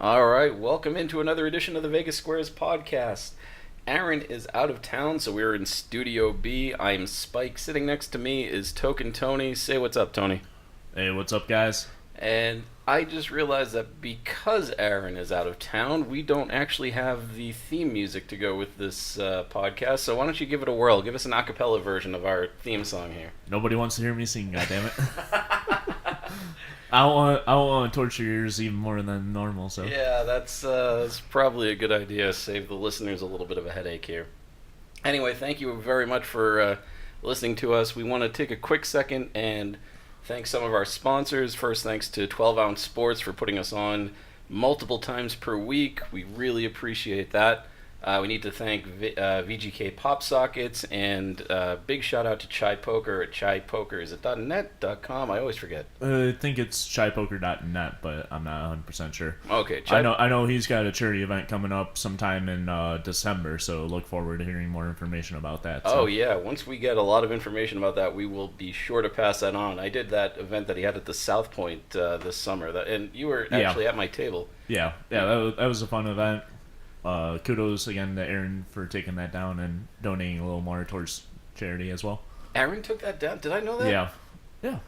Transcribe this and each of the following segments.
All right, welcome into another edition of the Vegas Squares podcast. Aaron is out of town, so we're in Studio B. I'm Spike. Sitting next to me is Token Tony. Say what's up, Tony. Hey, what's up, guys? And I just realized that because Aaron is out of town, we don't actually have the theme music to go with this podcast. So why don't you give it a whirl? Give us an a cappella version of our theme song here. Nobody wants to hear me sing, goddammit. I don't want to torture your ears even more than normal, so. Yeah, that's probably a good idea. Save the listeners a little bit of a headache here. Anyway, thank you very much for listening to us. We want to take a quick second and thank some of our sponsors. First, thanks to 12 Ounce Sports for putting us on multiple times per week. We really appreciate that. We need to thank VGK Pop Sockets, and big shout out to Chai Poker at chaipoker. Is it .net.com? I always forget. I think it's chaipoker.net, but I'm not 100% sure. Okay, I know he's got a charity event coming up sometime in December, so look forward to hearing more information about that. So. Oh yeah, once we get a lot of information about that, we will be sure to pass that on. I did that event that he had at the South Point this summer, and you were actually at my table. Yeah, that was a fun event. Kudos again to Aaron for taking that down and donating a little more towards charity as well. Aaron took that down? Did I know that? Yeah.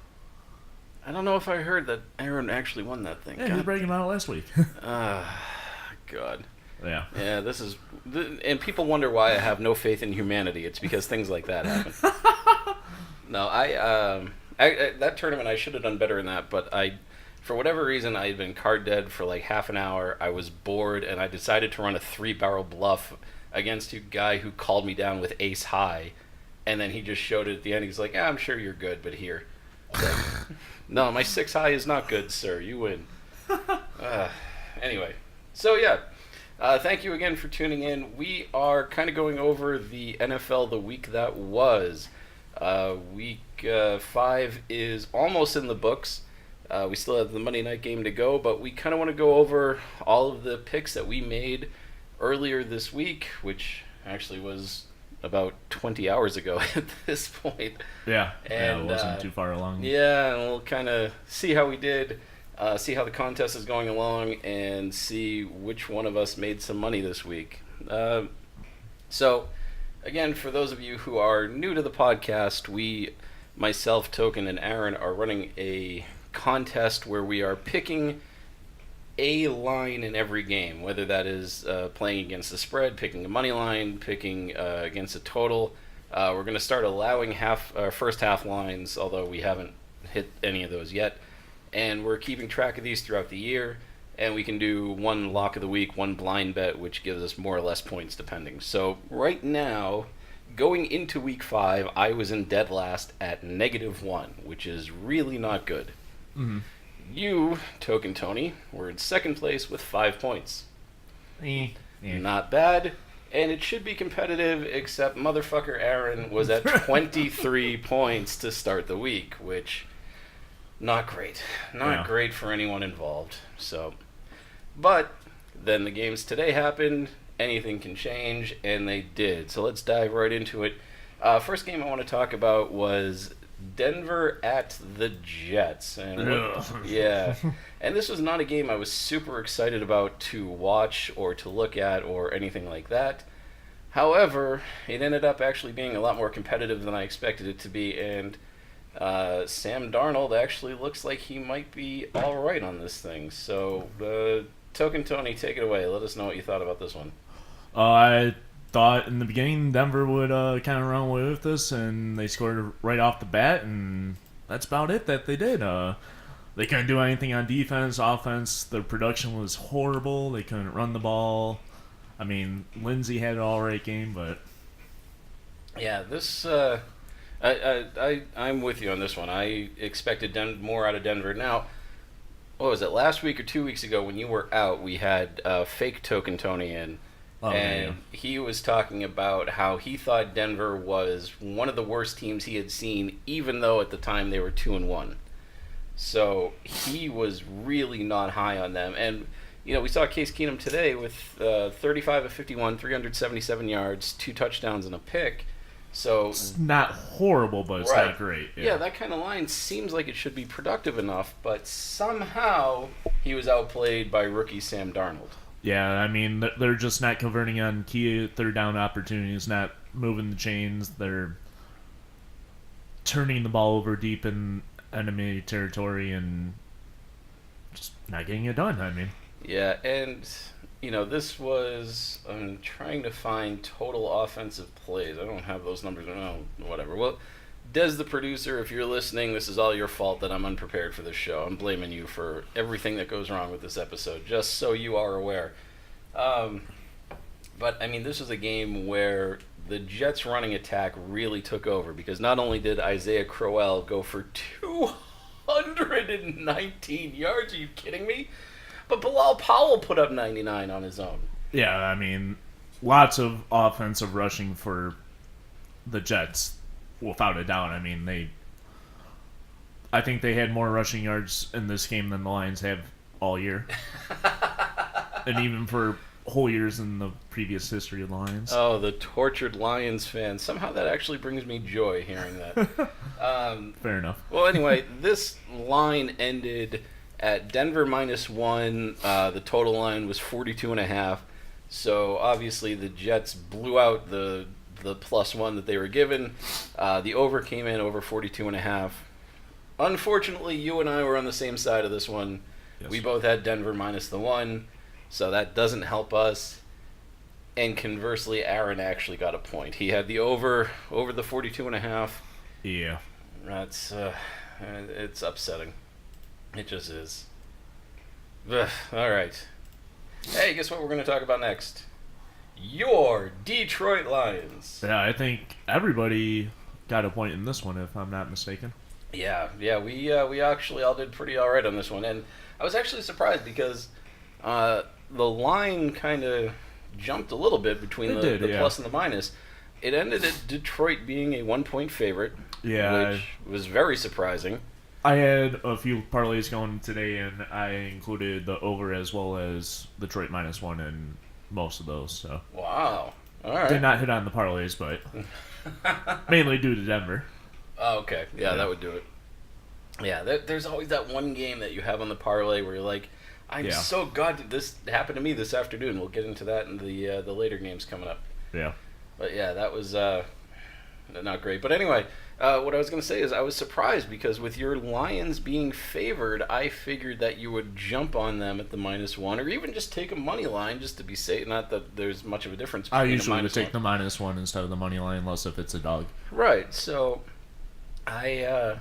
I don't know if I heard that Aaron actually won that thing. Yeah, he was breaking out last week. God. Yeah. Yeah, and people wonder why I have no faith in humanity. It's because things like that happen. No, I that tournament I should have done better in that, but for whatever reason, I had been card dead for like half an hour. I was bored, and I decided to run a 3-barrel bluff against a guy who called me down with ace high, and then he just showed it at the end. He's like, I'm sure you're good, but here. Like, no, my 6 high is not good, sir. You win. Anyway, so yeah, thank you again for tuning in. We are kind of going over the NFL the week that was. Week 5 is almost in the books. We still have the Monday night game to go, but we kind of want to go over all of the picks that we made earlier this week, which actually was about 20 hours ago at this point. Yeah, and it wasn't too far along. Yeah, and we'll kind of see how we did, see how the contest is going along, and see which one of us made some money this week. So, again, for those of you who are new to the podcast, myself, Token, and Aaron are running a contest where we are picking a line in every game, whether that is playing against the spread, picking a money line, picking against a total. We're going to start allowing first half lines, although we haven't hit any of those yet, and we're keeping track of these throughout the year, and we can do one lock of the week, one blind bet, which gives us more or less points depending. So right now, going into week 5, I was in dead last at -1, which is really not good. Mm-hmm. You, Token Tony, were in second place with 5 points. Not bad, and it should be competitive, except motherfucker Aaron was at 23 points to start the week, which, not great. Not great for anyone involved. So, but then the games today happened, anything can change, and they did. So let's dive right into it. First game I want to talk about was Denver at the Jets. And and this was not a game I was super excited about to watch or to look at or anything like that. However, it ended up actually being a lot more competitive than I expected it to be, and Sam Darnold actually looks like he might be all right on this thing. So, Token Tony, take it away. Let us know what you thought about this one. I thought in the beginning Denver would kind of run away with this, and they scored right off the bat, and that's about it that they did. They couldn't do anything on defense, offense. Their production was horrible. They couldn't run the ball. I mean, Lindsey had an all-right game, but yeah, this I'm with you on this one. I expected more out of Denver. Now, what was it, last week or 2 weeks ago when you were out, we had fake Token Tony in. He was talking about how he thought Denver was one of the worst teams he had seen, even though at the time they were 2-1. So he was really not high on them. And, you know, we saw Case Keenum today with 35 of 51, 377 yards, 2 touchdowns, and a pick. So it's not horrible, but it's not great. Yeah, that kind of line seems like it should be productive enough, but somehow he was outplayed by rookie Sam Darnold. Yeah, I mean, they're just not converting on key third down opportunities, not moving the chains. They're turning the ball over deep in enemy territory and just not getting it done. I mean, yeah, and this was, I'm trying to find total offensive plays. I don't have those numbers. No, whatever. Well, Des, the producer, if you're listening, this is all your fault that I'm unprepared for this show. I'm blaming you for everything that goes wrong with this episode, just so you are aware. But, I mean, this was a game where the Jets' running attack really took over, because not only did Isaiah Crowell go for 219 yards, are you kidding me? But Bilal Powell put up 99 on his own. Yeah, I mean, lots of offensive rushing for the Jets. Without a doubt. I mean, I think they had more rushing yards in this game than the Lions have all year. And even for whole years in the previous history of the Lions. Oh, the tortured Lions fan. Somehow that actually brings me joy hearing that. Fair enough. Well, anyway, this line ended at Denver -1. The total line was 42.5. So obviously the Jets blew out the +1 that they were given. The over came in over 42.5. Unfortunately, you and I were on the same side of this one. Yes. We both had Denver -1, so that doesn't help us. And conversely, Aaron actually got a point. He had the over the 42.5. Yeah. That's it's upsetting. It just is. Ugh, all right. Hey, guess what we're going to talk about next? Your Detroit Lions. Yeah, I think everybody got a point in this one, if I'm not mistaken. Yeah, we actually all did pretty all right on this one, and I was actually surprised because the line kind of jumped a little bit between the plus and the minus. It ended at Detroit being a 1-point favorite, which was very surprising. I had a few parlays going today, and I included the over as well as Detroit -1 in most of those. So wow, all right. Did not hit on the parlays, but mainly due to Denver. Oh, okay, yeah, that would do it. Yeah, there's always that one game that you have on the parlay where you're like, I'm so glad this happened to me this afternoon. We'll get into that in the later games coming up. Yeah. But yeah, that was not great. But anyway, what I was going to say is I was surprised because with your Lions being favored, I figured that you would jump on them at the -1 or even just take a money line just to be safe. Not that there's much of a difference between I usually would take the -1 instead of the money line, unless if it's a dog. Right. So I...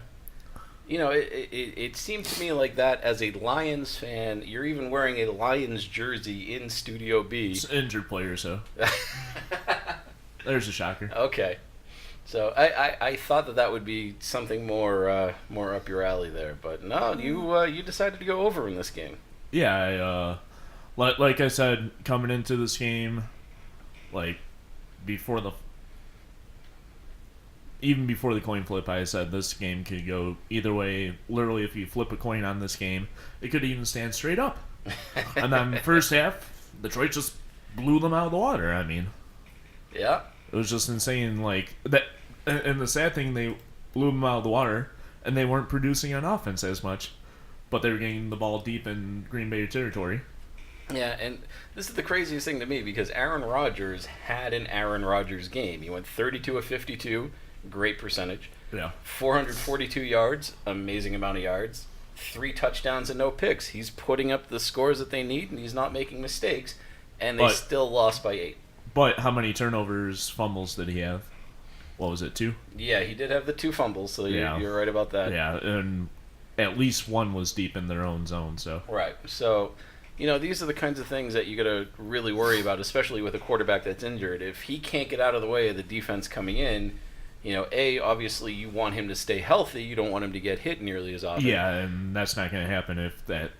it seemed to me like that as a Lions fan, you're even wearing a Lions jersey in Studio B. It's an injured player, so. There's a shocker. Okay. So I thought that would be something more up your alley there, but no, you decided to go over in this game. Yeah, like I said, coming into this game, like even before the coin flip, I said this game could go either way. Literally, if you flip a coin on this game, it could even stand straight up. And then first half, Detroit just blew them out of the water. I mean, yeah, it was just insane. Like that, and the sad thing, they blew them out of the water, and they weren't producing on offense as much, but they were getting the ball deep in Green Bay territory. Yeah, and this is the craziest thing to me because Aaron Rodgers had an Aaron Rodgers game. He went 32 of 52. Great percentage. Yeah. 442 yards, amazing amount of yards. 3 touchdowns and no picks. He's putting up the scores that they need, and he's not making mistakes. And they still lost by 8. But how many turnovers, fumbles did he have? What was it, 2? Yeah, he did have the 2 fumbles, so you're right about that. Yeah, and at least one was deep in their own zone. So right. So, these are the kinds of things that you got to really worry about, especially with a quarterback that's injured. If he can't get out of the way of the defense coming in, obviously you want him to stay healthy. You don't want him to get hit nearly as often. Yeah, and that's not going to happen if that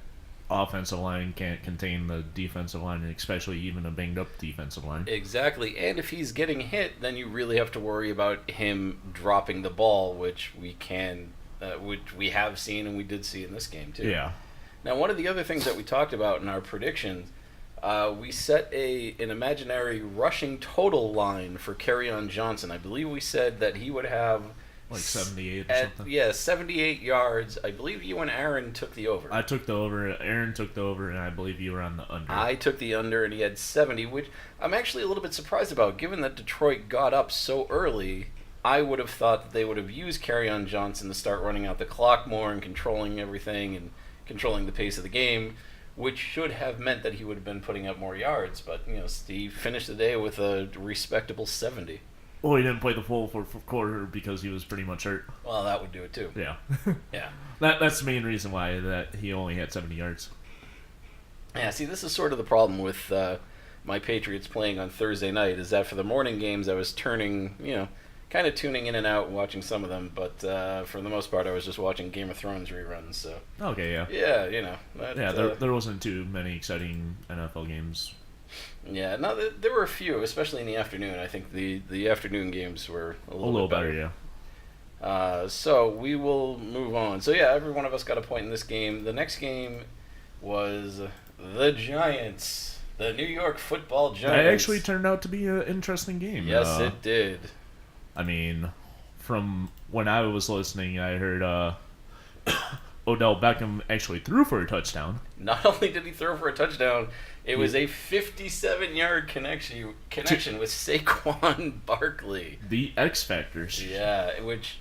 offensive line can't contain the defensive line, and especially even a banged-up defensive line. Exactly. And if he's getting hit, then you really have to worry about him dropping the ball, which we have seen and we did see in this game, too. Yeah. Now, one of the other things that we talked about in our predictions We set an imaginary rushing total line for Kerryon Johnson. I believe we said that he would have 78 or something. Yeah, 78 yards. I believe you and Aaron took the over. I took the over. Aaron took the over, and I believe you were on the under. I took the under, and he had 70, which I'm actually a little bit surprised about. Given that Detroit got up so early, I would have thought that they would have used Kerryon Johnson to start running out the clock more and controlling everything and controlling the pace of the game, which should have meant that he would have been putting up more yards. But, Steve finished the day with a respectable 70. Well, he didn't play the full quarter because he was pretty much hurt. Well, that would do it too. Yeah. Yeah. That's the main reason why that he only had 70 yards. Yeah, see, this is sort of the problem with my Patriots playing on Thursday night, is that for the morning games I was turning, kind of tuning in and out and watching some of them, but for the most part I was just watching Game of Thrones reruns, so. Okay, yeah. Yeah, there wasn't too many exciting NFL games. Yeah, no, there were a few, especially in the afternoon. I think the afternoon games were a little bit better. Yeah. So we will move on. So yeah, every one of us got a point in this game. The next game was the Giants, the New York Football Giants. That actually turned out to be an interesting game. Yes, it did. I mean, from when I was listening, I heard Odell Beckham actually threw for a touchdown. Not only did he throw for a touchdown, it was a 57-yard connection with Saquon Barkley. The X Factors. Yeah, which,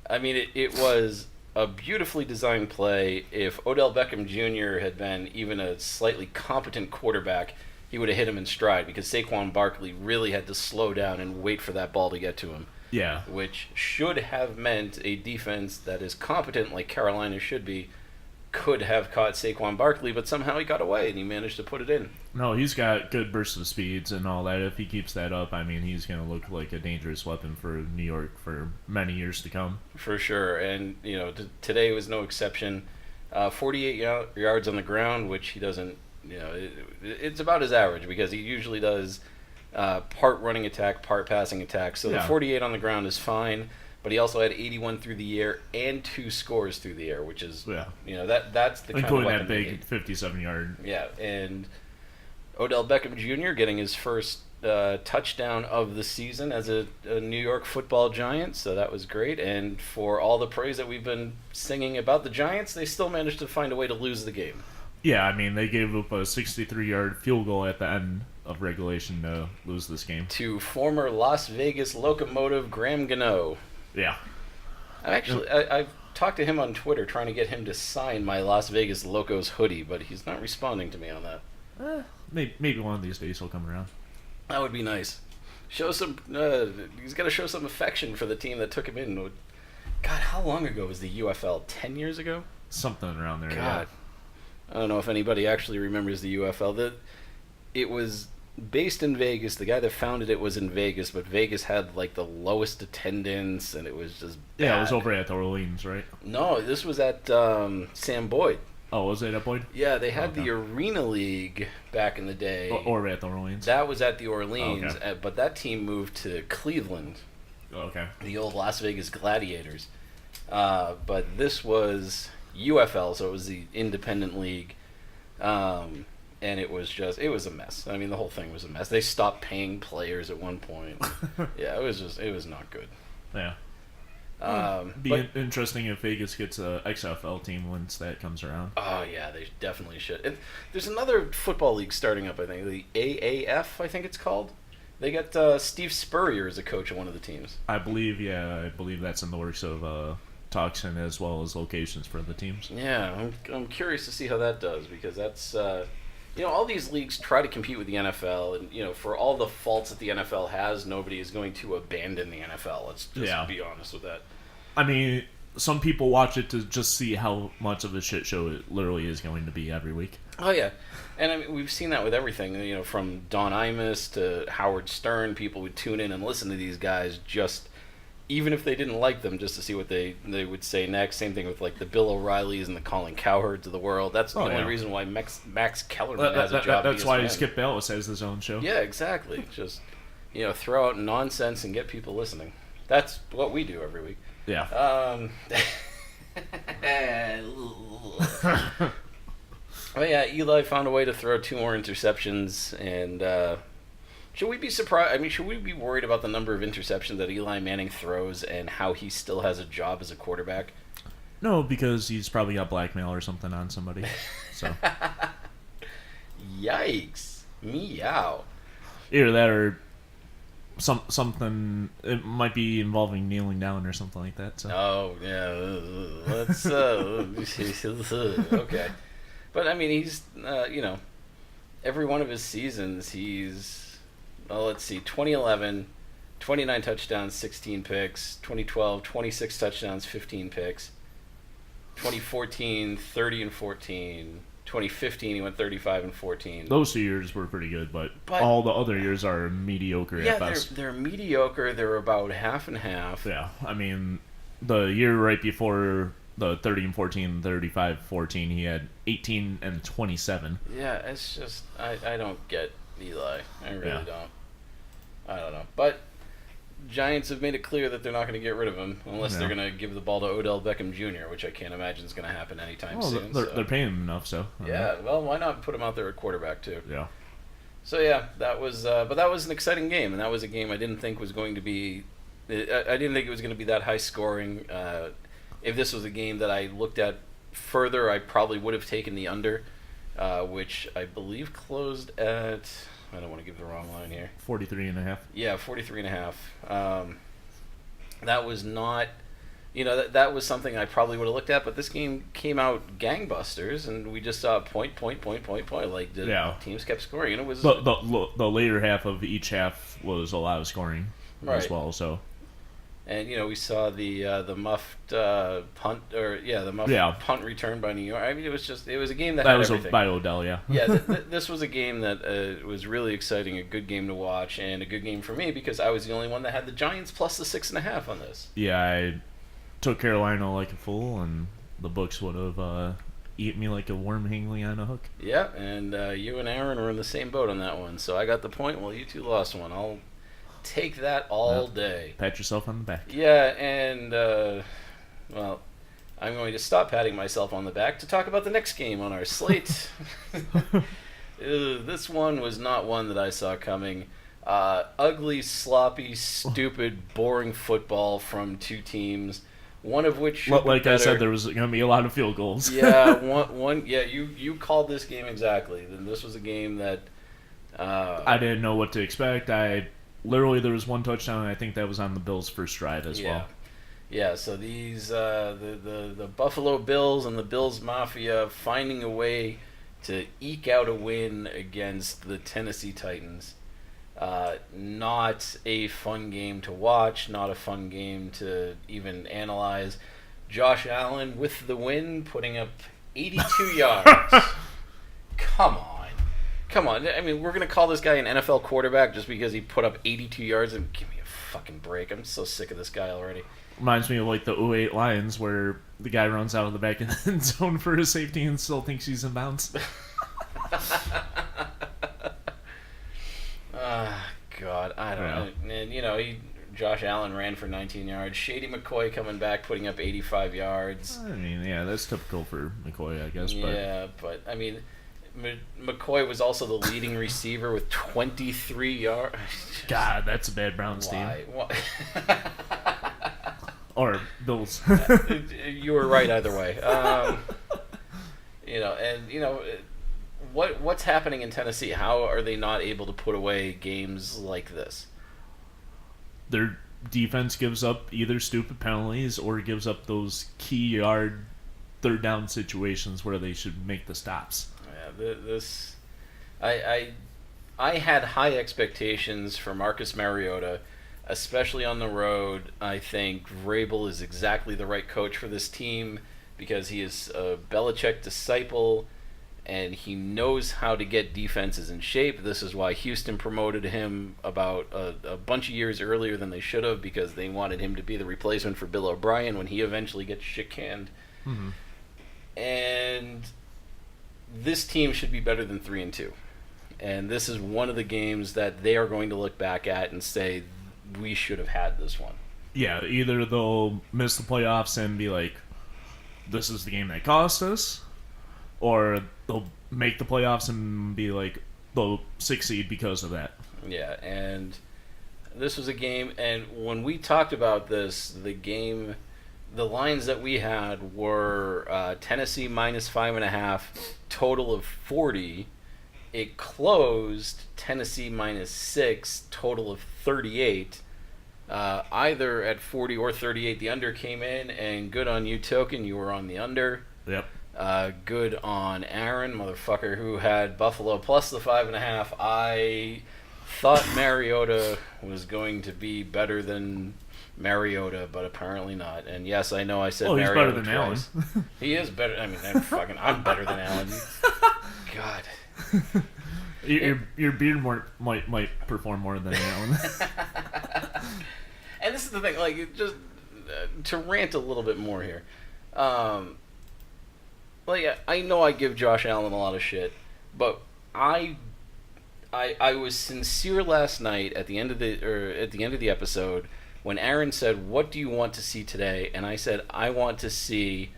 I mean, it was a beautifully designed play. If Odell Beckham Jr. had been even a slightly competent quarterback, he would have hit him in stride, because Saquon Barkley really had to slow down and wait for that ball to get to him. Yeah. Which should have meant a defense that is competent, like Carolina should be, could have caught Saquon Barkley, but somehow he got away and he managed to put it in. No, he's got good bursts of speeds and all that. If he keeps that up, I mean, he's going to look like a dangerous weapon for New York for many years to come. For sure, and today was no exception. 48 yards on the ground, which he doesn't. It's about his average, because he usually does part running attack, part passing attack. So the 48 on the ground is fine. But he also had 81 through the air and 2 scores through the air, which is, that's the kind of weapon that big 57-yard. Yeah, and Odell Beckham Jr. getting his first touchdown of the season as a New York Football Giant, so that was great. And for all the praise that we've been singing about the Giants, they still managed to find a way to lose the game. Yeah, I mean, they gave up a 63-yard field goal at the end of regulation to lose this game. To former Las Vegas locomotive Graham Gano. Yeah. I've talked to him on Twitter trying to get him to sign my Las Vegas Locos hoodie, but he's not responding to me on that. Maybe one of these days he'll come around. That would be nice. Show some. He's got to show some affection for the team that took him in. God, how long ago was the UFL? 10 years ago? Something around there. God, yeah. I don't know if anybody actually remembers the UFL. It was based in Vegas. The guy that founded it was in Vegas, but Vegas had like the lowest attendance, and it was just bad. Yeah, it was over at the Orleans, right? No, this was at Sam Boyd. Oh, was it at Boyd? Yeah, they had the Arena League back in the day. Or at the Orleans? That was at the Orleans, but that team moved to Cleveland. Okay. The old Las Vegas Gladiators. But this was UFL, so it was the independent league. And it was a mess. I mean, the whole thing was a mess. They stopped paying players at one point. Yeah, it was not good. Yeah. Interesting if Vegas gets a XFL team once that comes around. Oh yeah, they definitely should. And there's another football league starting up. I think the AAF. I think it's called. They got Steve Spurrier as a coach of one of the teams. I believe that's in the works of talks and as well as locations for the teams. Yeah, I'm curious to see how that does, because that's all these leagues try to compete with the NFL, and for all the faults that the NFL has, nobody is going to abandon the NFL. Let's just be honest with that. I mean, some people watch it to just see how much of a shit show it literally is going to be every week. Oh yeah, and I mean, we've seen that with everything. From Don Imus to Howard Stern, people would tune in and listen to these guys just, even if they didn't like them, just to see what they would say next. Same thing with like the Bill O'Reillys and the Colin Cowherds of the world. That's the only reason why Max Kellerman has a job. That's why Skip Bayless has his own show. Yeah, exactly. Just throw out nonsense and get people listening. That's what we do every week. Yeah. Oh yeah, Eli found a way to throw 2 more interceptions, and should we be surprised? I mean, should we be worried about the number of interceptions that Eli Manning throws and how he still has a job as a quarterback? No, because he's probably got blackmail or something on somebody. So Yikes! Meow. either that or something. It might be involving kneeling down or something like that. So. Oh yeah, let's okay. But I mean, he's every one of his seasons he's let's see, 2011, 29 touchdowns, 16 picks. 2012, 26 touchdowns, 15 picks. 2014, 30 and 14. 2015, he went 35 and 14. Those 2 years were pretty good, but all the other years are mediocre at best. They're mediocre. They're about half and half. Yeah, I mean, the year right before the 30 and 14, 35, 14, he had 18 and 27. Yeah, it's just I don't get Eli. I really don't. I don't know, but Giants have made it clear that they're not going to get rid of him unless they're going to give the ball to Odell Beckham Jr., which I can't imagine is going to happen anytime soon. They're paying him enough, so. Yeah, well, why not put him out there at quarterback, too? Yeah. So, yeah, that was but that was an exciting game, and that was a game I didn't think was going to be – I didn't think it was going to be that high scoring. If this was a game that I looked at further, I probably would have taken the under, which I believe closed at – I don't want to give the wrong line here. 43.5. Yeah, 43.5. That was not, that was something I probably would have looked at. But this game came out gangbusters, and we just saw point. Like the teams kept scoring, and it was the later half of each half was a lot of scoring as well. So. And we saw the muffed punt punt return by New York. I mean, it was a game that had everything. Was by Odell, yeah. Yeah, this was a game that was really exciting, a good game to watch, and a good game for me because I was the only one that had the Giants plus the 6.5 on this. Yeah, I took Carolina like a fool, and the books would have eaten me like a worm hanging on a hook. Yeah, and you and Aaron were in the same boat on that one, so I got the point. Well, you two lost one. I'll take that all day. Pat yourself on the back. Yeah, and well, I'm going to stop patting myself on the back to talk about the next game on our slate. This one was not one that I saw coming. Ugly, sloppy, stupid, boring football from two teams. One of which should like be I said, there was going to be a lot of field goals. Yeah, one. Yeah, you called this game exactly. Then this was a game that I didn't know what to expect. Literally, there was one touchdown, and I think that was on the Bills' first drive as well. Yeah, so these the Buffalo Bills and the Bills Mafia finding a way to eke out a win against the Tennessee Titans. Not a fun game to watch, not a fun game to even analyze. Josh Allen with the win, putting up 82 yards. Come on. I mean, we're going to call this guy an NFL quarterback just because he put up 82 yards? And give me a fucking break. I'm so sick of this guy already. Reminds me of like the 08 Lions where the guy runs out of the back of the end zone for his safety and still thinks he's in bounds. God, I don't know. And, Josh Allen ran for 19 yards. Shady McCoy coming back, putting up 85 yards. I mean, yeah, that's typical for McCoy, I guess. Yeah, but I mean, McCoy was also the leading receiver with 23 yards. God, that's a bad Browns team. Why? Or Bills. You were right either way. What's happening in Tennessee? How are they not able to put away games like this? Their defense gives up either stupid penalties or gives up those key yard third down situations where they should make the stops. I had high expectations for Marcus Mariota, especially on the road. I think Vrabel is exactly the right coach for this team because he is a Belichick disciple and he knows how to get defenses in shape. This is why Houston promoted him about a bunch of years earlier than they should have because they wanted him to be the replacement for Bill O'Brien when he eventually gets shit-canned. Mm-hmm. And this team should be better than 3-2. And this is one of the games that they are going to look back at and say, we should have had this one. Yeah, either they'll miss the playoffs and be like, this is the game that cost us, or they'll make the playoffs and be like the 6th seed because of that. Yeah, and this was a game, and when we talked about this, the lines that we had were Tennessee minus 5.5, total of 40. It closed Tennessee minus 6, total of 38. Either at 40 or 38, the under came in, and good on you, Token. You were on the under. Yep. Good on Aaron, motherfucker, who had Buffalo plus the 5.5. I thought Mariota was going to be better than Mariota, but apparently not. And yes, I know I said he's Mariota better than twice. Allen. He is better. I mean, I'm better than Allen. God. Your beard might perform more than Allen. And this is the thing, like, just to rant a little bit more here. Like, I know I give Josh Allen a lot of shit, but I was sincere last night at the end of the episode when Aaron said, "What do you want to see today?" And I said, "I want to see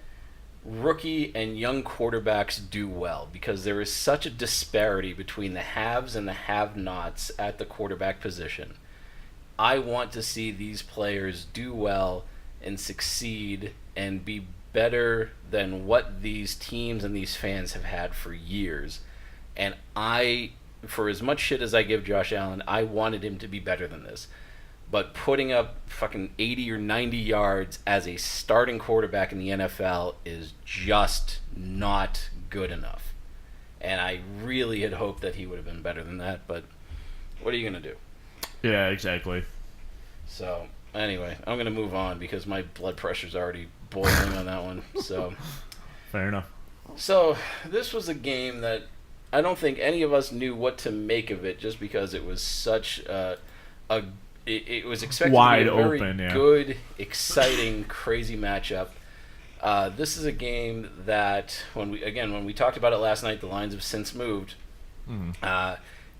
rookie and young quarterbacks do well, because there is such a disparity between the haves and the have-nots at the quarterback position. I want to see these players do well and succeed and be better than what these teams and these fans have had for years." And for as much shit as I give Josh Allen, I wanted him to be better than this. But putting up fucking 80 or 90 yards as a starting quarterback in the NFL is just not good enough. And I really had hoped that he would have been better than that, but what are you going to do? Yeah, exactly. So, anyway, I'm going to move on because my blood pressure's already boiling on that one. So, fair enough. So, this was a game that I don't think any of us knew what to make of it, just because it was such it was expected wide to be a very open, yeah. good, exciting, crazy matchup. This is a game that when we talked about it last night, the lines have since moved.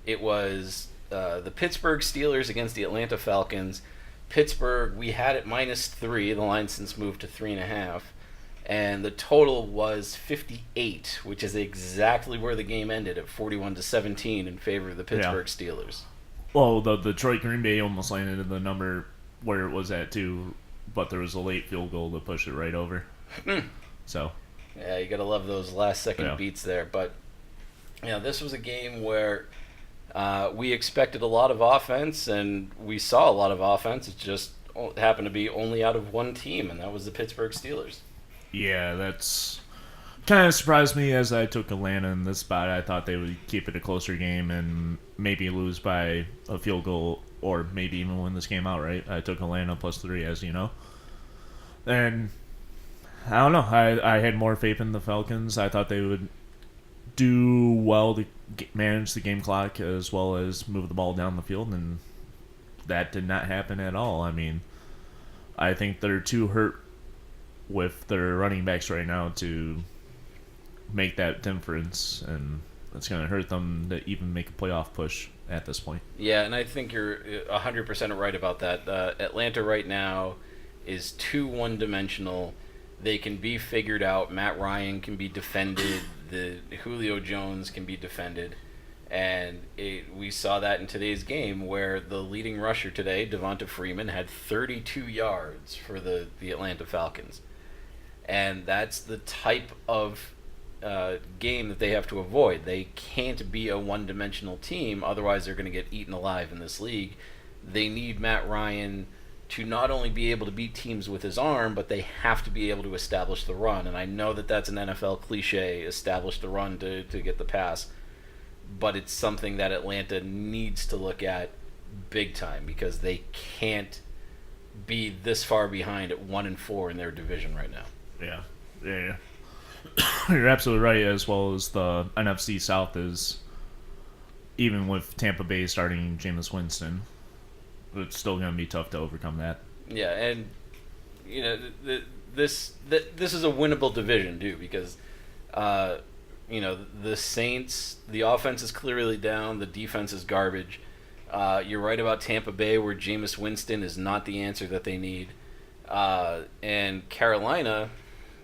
It was the Pittsburgh Steelers against the Atlanta Falcons. Pittsburgh, we had it -3. The line since moved to 3.5. And the total was 58, which is exactly where the game ended, at 41-17 in favor of the Pittsburgh Steelers. Well, the Detroit Green Bay almost landed in the number where it was at too, but there was a late field goal to push it right over. So, yeah, you gotta love those last second beats there. But this was a game where we expected a lot of offense, and we saw a lot of offense. It just happened to be only out of one team, and that was the Pittsburgh Steelers. Yeah, that's kind of surprised me, as I took Atlanta in this spot. I thought they would keep it a closer game and maybe lose by a field goal, or maybe even win this game outright. I took Atlanta +3, as you know. And I don't know. I had more faith in the Falcons. I thought they would do well to manage the game clock as well as move the ball down the field, and that did not happen at all. I mean, I think they're too hurt with their running backs right now to make that difference, and it's going to hurt them to even make a playoff push at this point. Yeah, and I think you're 100% right about that. Atlanta right now is too one-dimensional. They can be figured out. Matt Ryan can be defended. The Julio Jones can be defended. And we saw that in today's game, where the leading rusher today, Devonta Freeman, had 32 yards for the Atlanta Falcons. And that's the type of game that they have to avoid. They can't be a one-dimensional team, otherwise they're going to get eaten alive in this league. They need Matt Ryan to not only be able to beat teams with his arm, but they have to be able to establish the run. And I know that that's an NFL cliche, establish the run to get the pass. But it's something that Atlanta needs to look at big time, because they can't be this far behind at 1-4 in their division right now. Yeah. You're absolutely right, as well as the NFC South is, even with Tampa Bay starting Jameis Winston, it's still going to be tough to overcome that. Yeah, and this is a winnable division too, because the Saints, the offense is clearly down, the defense is garbage. You're right about Tampa Bay, where Jameis Winston is not the answer that they need. And Carolina,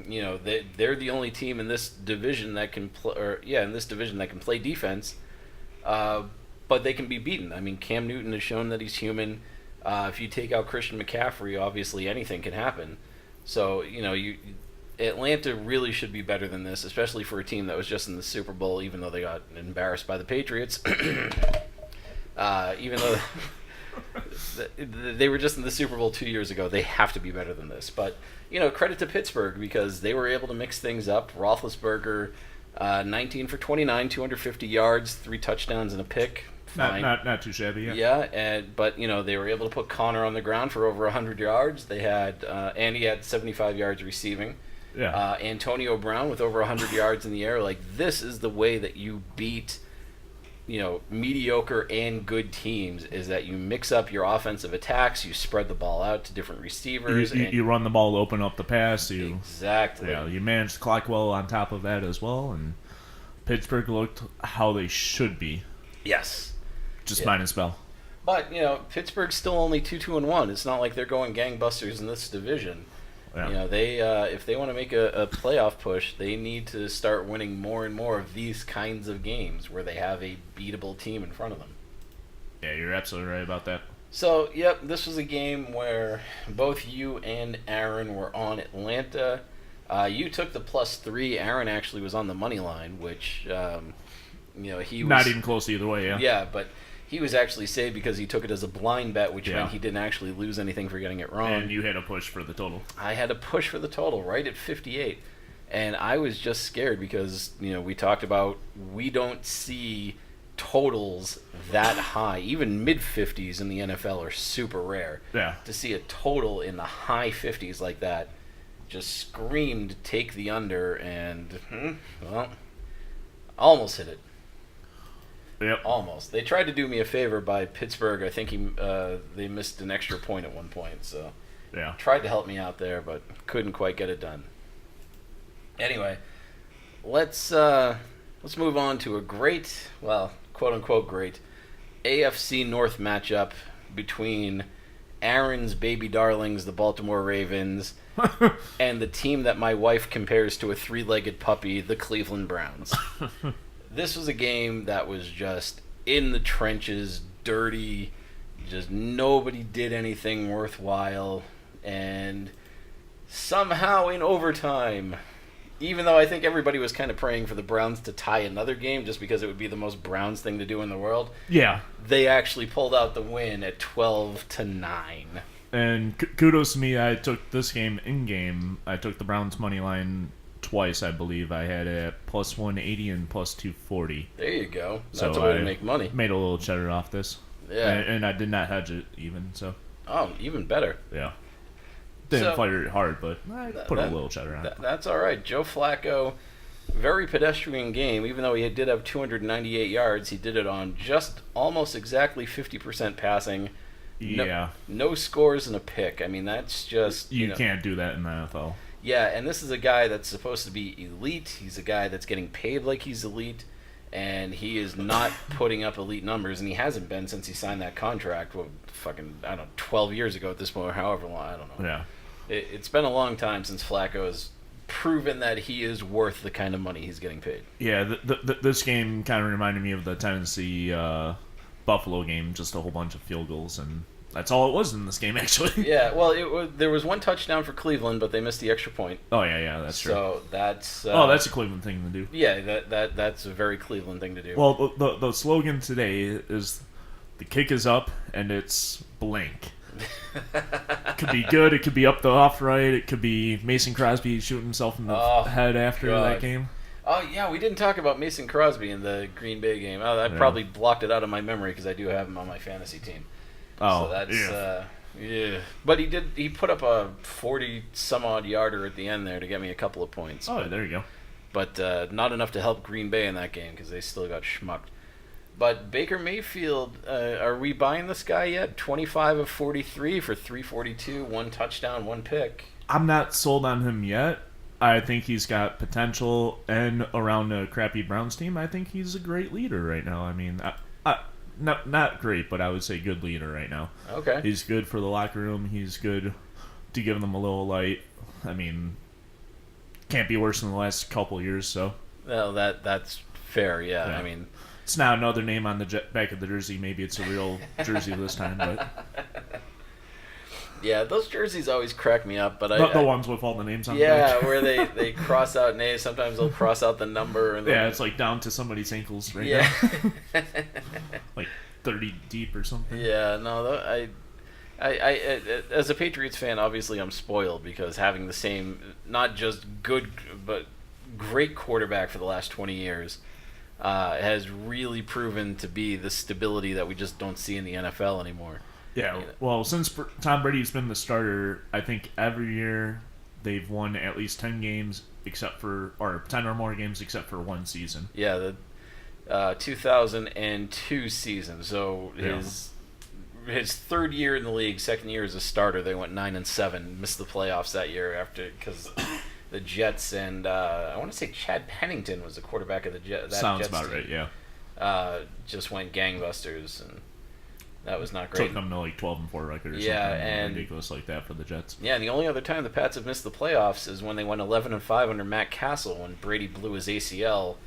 they're the only team in this division that can play defense, but they can be beaten. I mean, Cam Newton has shown that he's human. If you take out Christian McCaffrey, obviously anything can happen. So Atlanta really should be better than this, especially for a team that was just in the Super Bowl, even though they got embarrassed by the Patriots. Even though they were just in the Super Bowl 2 years ago, they have to be better than this. But, credit to Pittsburgh because they were able to mix things up. Roethlisberger, 19 for 29, 250 yards, 3 touchdowns and a pick. Fine. Not too shabby. Yeah, but they were able to put Connor on the ground for over 100 yards. They had Andy had 75 yards receiving. Yeah. Antonio Brown with over 100 yards in the air. Like, this is the way that you beat, mediocre and good teams, is that you mix up your offensive attacks, you spread the ball out to different receivers. You run the ball, open up the pass. Exactly. Yeah, you manage the clock well on top of that as well, and Pittsburgh looked how they should be. Yes. Just minus Bell. But, Pittsburgh's still only 2-1. It's not like they're going gangbusters in this division. Yeah. They if they want to make a playoff push, they need to start winning more and more of these kinds of games where they have a beatable team in front of them. Yeah, you're absolutely right about that. So, yep, this was a game where both you and Aaron were on Atlanta. You took the +3. Aaron actually was on the money line, which, he was... Not even close either way, yeah. Yeah, but... He was actually saved because he took it as a blind bet, which meant he didn't actually lose anything for getting it wrong. And you had a push for the total. I had a push for the total, right at 58. And I was just scared because, we talked about we don't see totals that high. Even mid-50s in the NFL are super rare. Yeah. To see a total in the high 50s like that just screamed take the under, and, almost hit it. Yep. Almost. They tried to do me a favor by Pittsburgh. I think they missed an extra point at one point, so tried to help me out there, but couldn't quite get it done. Anyway, let's move on to a great, well, quote unquote great, AFC North matchup between Aaron's baby darlings, the Baltimore Ravens, and the team that my wife compares to a 3-legged puppy, the Cleveland Browns. This was a game that was just in the trenches, dirty, just nobody did anything worthwhile, and somehow in overtime, even though I think everybody was kind of praying for the Browns to tie another game just because it would be the most Browns thing to do in the world, they actually pulled out the win at 12-9. And kudos to me, I took this game in-game. I took the Browns money line twice, I believe. I had it at +180 and +240. There you go. That's a way to make money. Made a little cheddar off this. Yeah. And I did not hedge it even, so. Oh, even better. Yeah. Didn't fight it hard, but I put a little cheddar on it. That's all right. Joe Flacco, very pedestrian game. Even though he did have 298 yards, he did it on just almost exactly 50% passing. Yeah. No scores and a pick. I mean, that's just... You can't do that in the NFL. Yeah, and this is a guy that's supposed to be elite. He's a guy that's getting paid like he's elite, and he is not putting up elite numbers, and he hasn't been since he signed that contract, 12 years ago at this point, or however long, I don't know. Yeah. It's been a long time since Flacco has proven that he is worth the kind of money he's getting paid. Yeah, this game kind of reminded me of the Tennessee Buffalo game, just a whole bunch of field goals, and that's all it was in this game, actually. Yeah, well, there was one touchdown for Cleveland, but they missed the extra point. Oh, yeah, that's true. So that's... that's a Cleveland thing to do. Yeah, that's a very Cleveland thing to do. Well, the slogan today is, the kick is up, and it's blank. It could be good, it could be up the off right, it could be Mason Crosby shooting himself in the head after that game. Oh, yeah, we didn't talk about Mason Crosby in the Green Bay game. Oh, I probably blocked it out of my memory because I do have him on my fantasy team. Oh, so that's, yeah. But he put up a 40-some-odd yarder at the end there to get me a couple of points. Oh, there you go. But not enough to help Green Bay in that game because they still got schmucked. But Baker Mayfield, are we buying this guy yet? 25 of 43 for 342, 1 touchdown, 1 pick. I'm not sold on him yet. I think he's got potential, and around a crappy Browns team, I think he's a great leader right now. I mean, not great, but I would say good leader right now. Okay. He's good for the locker room. He's good to give them a little light. I mean, can't be worse than the last couple years. So, well, that's fair. Yeah, I mean, it's now another name on the back of the jersey. Maybe it's a real jersey this time, but yeah, those jerseys always crack me up. But the ones with all the names on. Yeah, the back. where they cross out names. Sometimes they'll cross out the number. And yeah, it's like down to somebody's ankles right now. Like 30 deep or something. Yeah, no, I as a Patriots fan, obviously I'm spoiled because having the same, not just good but great quarterback for the last 20 years has really proven to be the stability that we just don't see in the NFL anymore. Yeah, well, since Tom Brady's been the starter, I think every year they've won at least 10 games or 10 or more games except for one season. Yeah, the 2002 season. So his third year in the league, second year as a starter, they went 9-7, missed the playoffs that year because the Jets and I want to say Chad Pennington was the quarterback of the Jets. Sounds about right, yeah. Just went gangbusters, and that was not great. Took them to like 12-4 record or something and ridiculous like that for the Jets. Yeah, and the only other time the Pats have missed the playoffs is when they went 11-5 under Matt Castle when Brady blew his ACL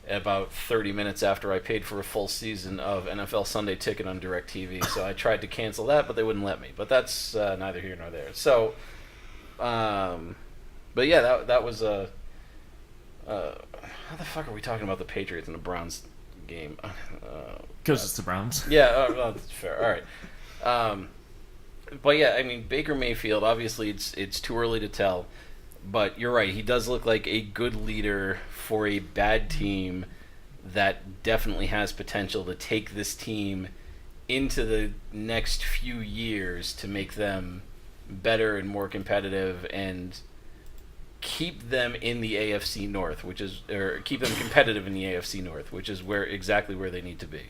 about 30 minutes after I paid for a full season of NFL Sunday Ticket on DirecTV. So I tried to cancel that, but they wouldn't let me. But that's neither here nor there. So, but yeah, that was a. How the fuck are we talking about the Patriots and the Browns game? Because it's the Browns. Yeah, well, that's fair. All right. But yeah, I mean, Baker Mayfield, obviously it's too early to tell. But you're right. He does look like a good leader for a bad team that definitely has potential to take this team into the next few years to make them better and more competitive and keep them in the AFC North, or keep them competitive in the AFC North, which is exactly where they need to be.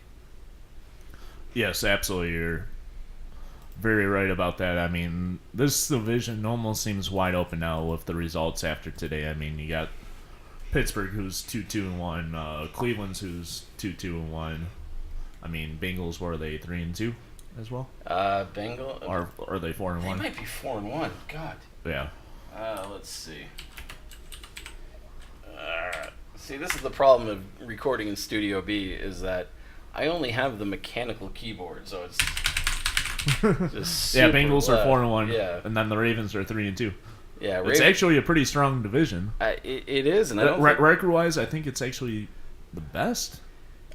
Yes, absolutely. You're very right about that. I mean, this division almost seems wide open now with the results after today. I mean, you got Pittsburgh, who's 2-2-1, Cleveland's who's 2-2-1. I mean, Bengals, were they 3-2 as well? Bengals, or are they 4-1? They might be 4-1. God. Yeah. Let's see. See, this is the problem of recording in Studio B is that I only have the mechanical keyboard, so it's just yeah. Bengals are 4-1. Yeah, and then the Ravens are 3-2. Yeah, it's actually a pretty strong division. It is, and I don't record-wise, I think it's actually the best.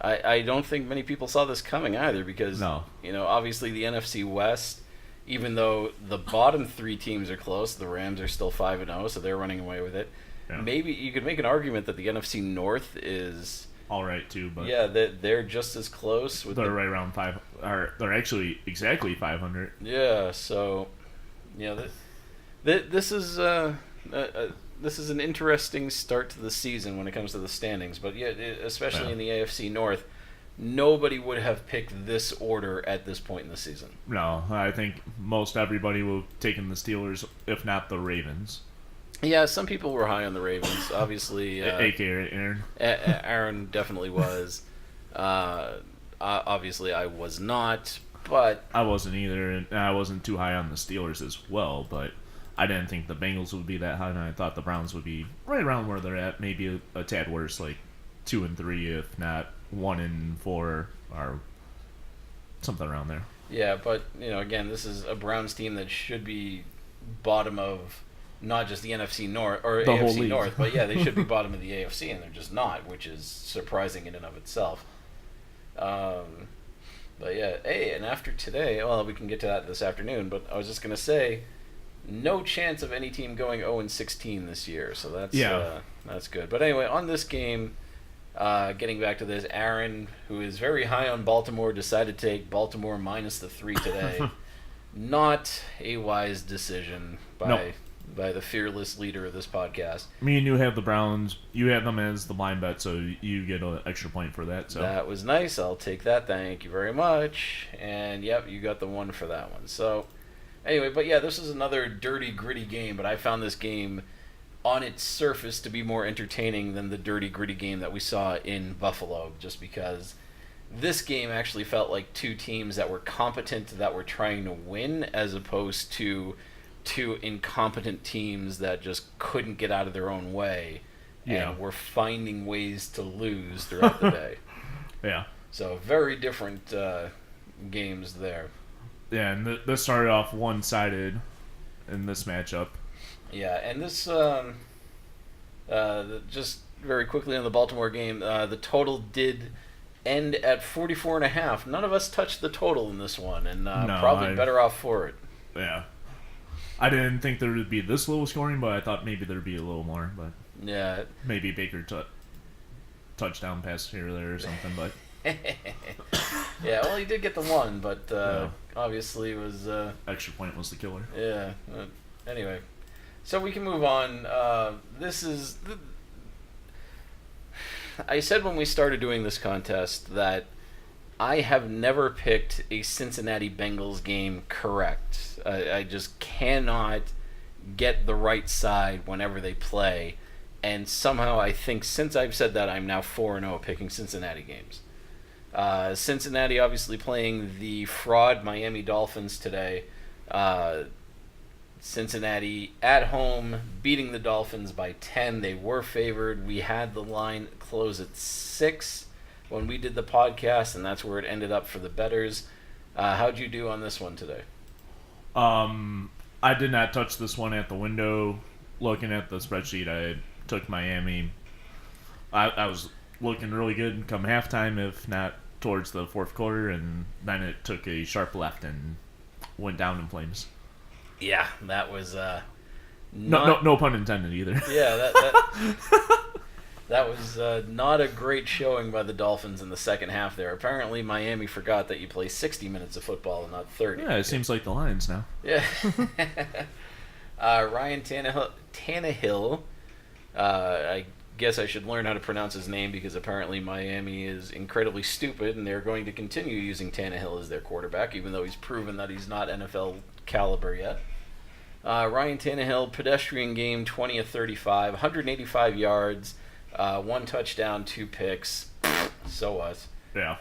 I don't think many people saw this coming either because obviously the NFC West, even though the bottom three teams are close, the Rams are still 5-0, so they're running away with it. Yeah. Maybe you could make an argument that the NFC North is all right too, but yeah, they're just as close. They're right around 5. Or they're actually exactly 500. Yeah, so this is an interesting start to the season when it comes to the standings. But yeah, especially in the AFC North, nobody would have picked this order at this point in the season. No, I think most everybody will have taken the Steelers, if not the Ravens. Yeah, some people were high on the Ravens. Obviously, A.K.A. Aaron. Aaron definitely was. Obviously, I was not, but I wasn't either, and I wasn't too high on the Steelers as well. But I didn't think the Bengals would be that high, and I thought the Browns would be right around where they're at, maybe a tad worse, like 2-3, if not 1-4, or something around there. Yeah, but again, this is a Browns team that should be bottom of not just the NFC North or the AFC North, but yeah, they should be bottom of the AFC, and they're just not, which is surprising in and of itself. But yeah, hey, and after today, well, we can get to that this afternoon, but I was just going to say, no chance of any team going 0-16 this year, so that's good. But anyway, on this game, getting back to this, Aaron, who is very high on Baltimore, decided to take Baltimore minus the 3 today. Not a wise decision by the fearless leader of this podcast. Me and you have the Browns. You have them as the blind bet, so you get an extra point for that. So that was nice. I'll take that. Thank you very much. And yep, you got the 1 for that one. So anyway, but yeah, this is another dirty, gritty game, but I found this game on its surface to be more entertaining than the dirty, gritty game that we saw in Buffalo, just because this game actually felt like two teams that were competent, that were trying to win, as opposed to two incompetent teams that just couldn't get out of their own way and were finding ways to lose throughout the day. Yeah. So very different games there. Yeah, and this started off one-sided in this matchup. Yeah, and this just very quickly on the Baltimore game, the total did end at 44.5. None of us touched the total in this one, and probably better off for it. Yeah. I didn't think there would be this low scoring, but I thought maybe there'd be a little more. But yeah, maybe Baker touchdown pass here or there or something. But yeah, well, he did get the one, but obviously it was extra point was the killer. Yeah. Anyway, so we can move on. This is. I said when we started doing this contest that I have never picked a Cincinnati Bengals game correct. I just cannot get the right side whenever they play. And somehow I think since I've said that, I'm now 4-0 picking Cincinnati games. Cincinnati obviously playing the fraud Miami Dolphins today. Cincinnati at home beating the Dolphins by 10. They were favored. We had the line close at 6 when we did the podcast, and that's where it ended up for the bettors. How'd you do on this one today? I did not touch this one at the window. Looking at the spreadsheet, I took Miami. I was looking really good come halftime, if not towards the fourth quarter, and then it took a sharp left and went down in flames. Yeah, that was no pun intended either. Yeah, that was not a great showing by the Dolphins in the second half there. Apparently, Miami forgot that you play 60 minutes of football and not 30. Yeah, it seems like the Lions now. Yeah. Ryan Tannehill. I guess I should learn how to pronounce his name because apparently Miami is incredibly stupid and they're going to continue using Tannehill as their quarterback, even though he's proven that he's not NFL caliber yet. Ryan Tannehill, pedestrian game, 20 of 35, 185 yards, 1 touchdown, 2 picks. So what? Yeah.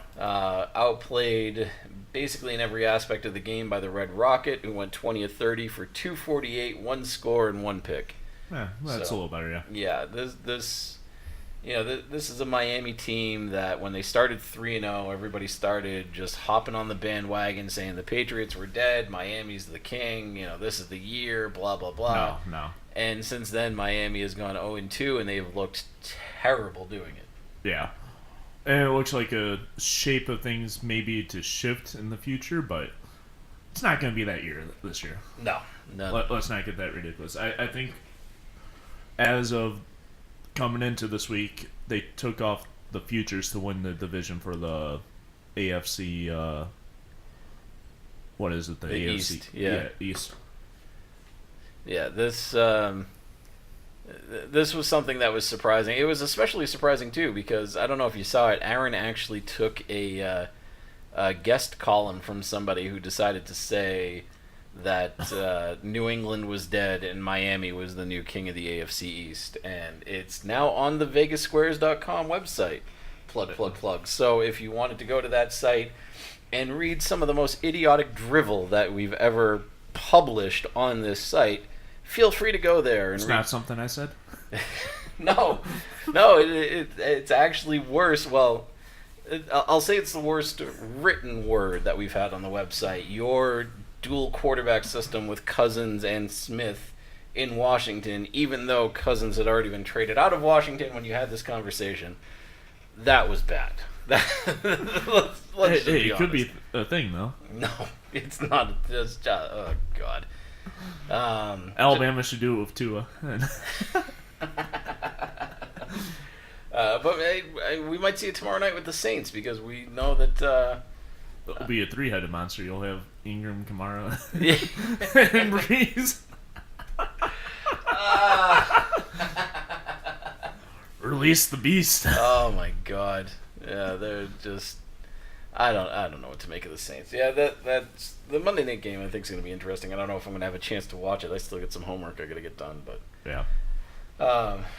Outplayed basically in every aspect of the game by the Red Rocket, who went 20 of 30 for 248, 1 score, and 1 pick. Yeah, that's a little better, yeah. Yeah, this is a Miami team that when they started 3-0, everybody started just hopping on the bandwagon saying the Patriots were dead, Miami's the king, this is the year, blah, blah, blah. No. And since then, Miami has gone 0-2, and they've looked terrible doing it. Yeah. And it looks like a shape of things maybe to shift in the future, but it's not going to be that year this year. No. Let's not get that ridiculous. I think as of coming into this week, they took off the futures to win the division for the AFC. What is it? The AFC East. Yeah, East. Yeah, this was something that was surprising. It was especially surprising too because I don't know if you saw it. Aaron actually took a guest column from somebody who decided to say that New England was dead and Miami was the new king of the AFC East, and it's now on the VegasSquares.com website. Plug. So if you wanted to go to that site and read some of the most idiotic drivel that we've ever published on this site, feel free to go there. It's not something I said? No, it's actually worse. Well, I'll say it's the worst written word that we've had on the website. Your dual quarterback system with Cousins and Smith in Washington, even though Cousins had already been traded out of Washington when you had this conversation, that was bad. Let's it could be a thing, though. No, it's not. It's just, oh, God. Alabama should do it with Tua. But we might see it tomorrow night with the Saints because we know that it'll be a 3-headed monster. You'll have Ingram, Kamara, yeah. and Breeze. Release the beast. Oh my God! Yeah, they're just. I don't know what to make of the Saints. Yeah, that's the Monday night game. I think is going to be interesting. I don't know if I'm going to have a chance to watch it. I still got some homework I got to get done, but yeah.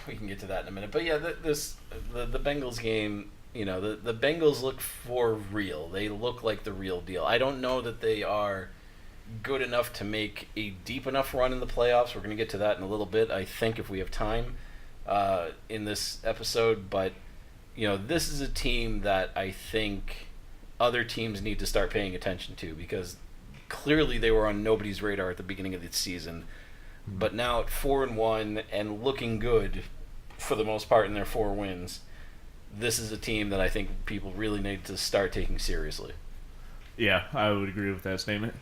We can get to that in a minute. But yeah, the Bengals game. The Bengals look for real. They look like the real deal. I don't know that they are good enough to make a deep enough run in the playoffs. We're going to get to that in a little bit, I think, if we have time in this episode. But, this is a team that I think other teams need to start paying attention to, because clearly they were on nobody's radar at the beginning of the season. But now at 4-1 and looking good for the most part in their 4 wins, this is a team that I think people really need to start taking seriously. Yeah, I would agree with that statement.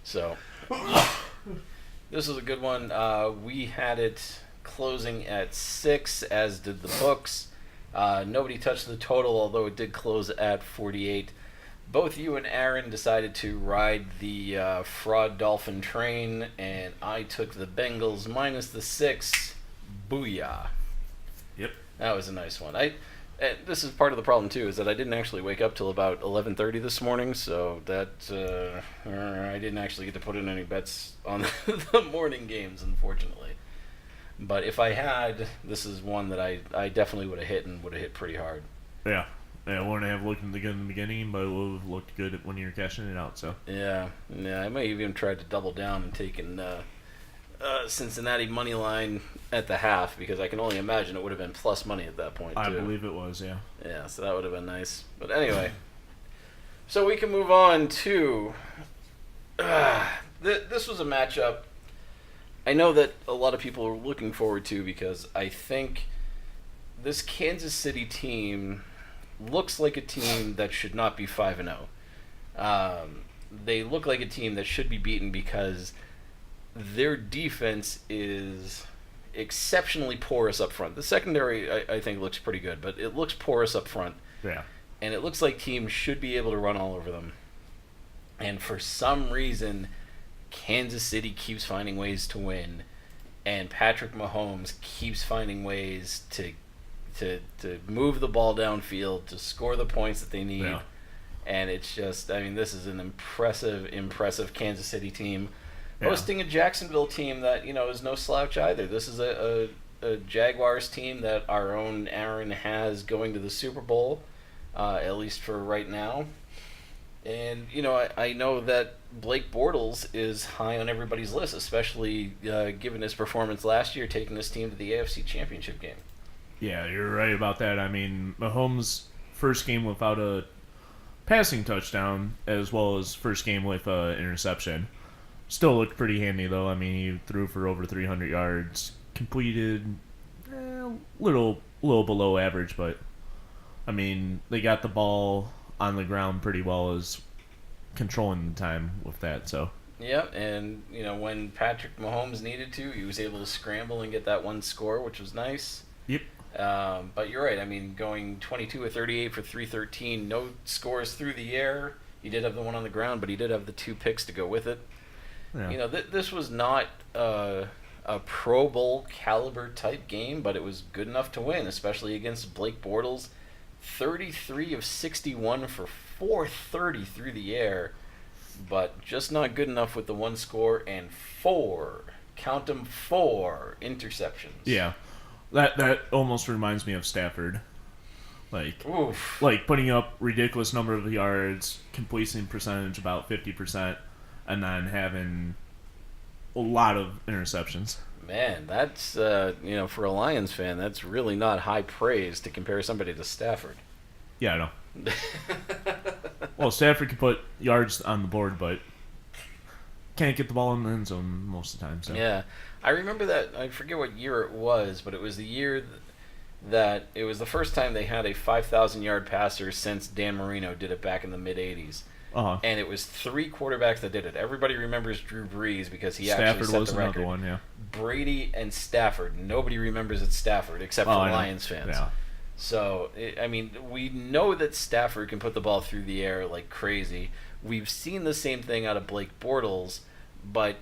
So, this is a good one. We had it closing at 6, as did the books. Nobody touched the total, although it did close at 48. Both you and Aaron decided to ride the fraud dolphin train, and I took the Bengals minus the 6. Booyah. Yep. That was a nice one. This is part of the problem, too, is that I didn't actually wake up till about 11:30 this morning, so that I didn't actually get to put in any bets on the morning games, unfortunately. But if I had, this is one that I definitely would have hit, and would have hit pretty hard. Yeah. It wouldn't have looked good in the beginning, but it would have looked good when you're cashing it out. So Yeah, I may have even tried to double down and taken Cincinnati money line at the half, because I can only imagine it would have been plus money at that point, too. I believe it was, yeah. Yeah, so that would have been nice. But anyway, so we can move on to... this was a matchup I know that a lot of people are looking forward to, because I think this Kansas City team looks like a team that should not be 5-0. They look like a team that should be beaten because their defense is exceptionally porous up front. The secondary, I think, looks pretty good, but it looks porous up front. Yeah. And it looks like teams should be able to run all over them. And for some reason, Kansas City keeps finding ways to win, and Patrick Mahomes keeps finding ways to move the ball downfield, to score the points that they need. Yeah. And it's just, I mean, this is an impressive Kansas City team hosting a Jacksonville team that, you know, is no slouch either. This is a Jaguars team that our own Aaron has going to the Super Bowl, at least for right now. And, you know, I know that Blake Bortles is high on everybody's list, especially given his performance last year, taking this team to the AFC Championship game. Yeah, you're right about that. I mean, Mahomes' first game without a passing touchdown, as well as first game with an interception, still looked pretty handy, though. I mean, he threw for over 300 yards, completed little below average, but, I mean, they got the ball on the ground pretty well as controlling the time with that, so. Yep, and, you know, when Patrick Mahomes needed to, he was able to scramble and get that one score, which was nice. Yep. But you're right. I mean, going 22 of 38 for 313, no scores through the air. He did have the one on the ground, but he did have the 2 picks to go with it. Yeah. You know, this was not a Pro Bowl caliber type game, but it was good enough to win, especially against Blake Bortles. 33 of 61 for 430 through the air, but just not good enough with the one score and 4 interceptions. Yeah. That almost reminds me of Stafford. Oof. Like putting up ridiculous number of yards, completion percentage about 50%, and then having a lot of interceptions. Man, that's, you know, for a Lions fan, that's really not high praise to compare somebody to Stafford. Yeah, I know. Well, Stafford can put yards on the board, but can't get the ball in the end zone most of the time. So. Yeah. I remember that, I forget what year it was, but it was the year that it was the first time they had a 5,000-yard passer since Dan Marino did it back in the mid-'80s. Uh-huh. And it was 3 quarterbacks that did it. Everybody remembers Drew Brees because he Stafford actually set was the record. Another one, yeah. Brady and Stafford. Nobody remembers it's Stafford except for Lions fans. Yeah. So, I mean, we know that Stafford can put the ball through the air like crazy. We've seen the same thing out of Blake Bortles, but,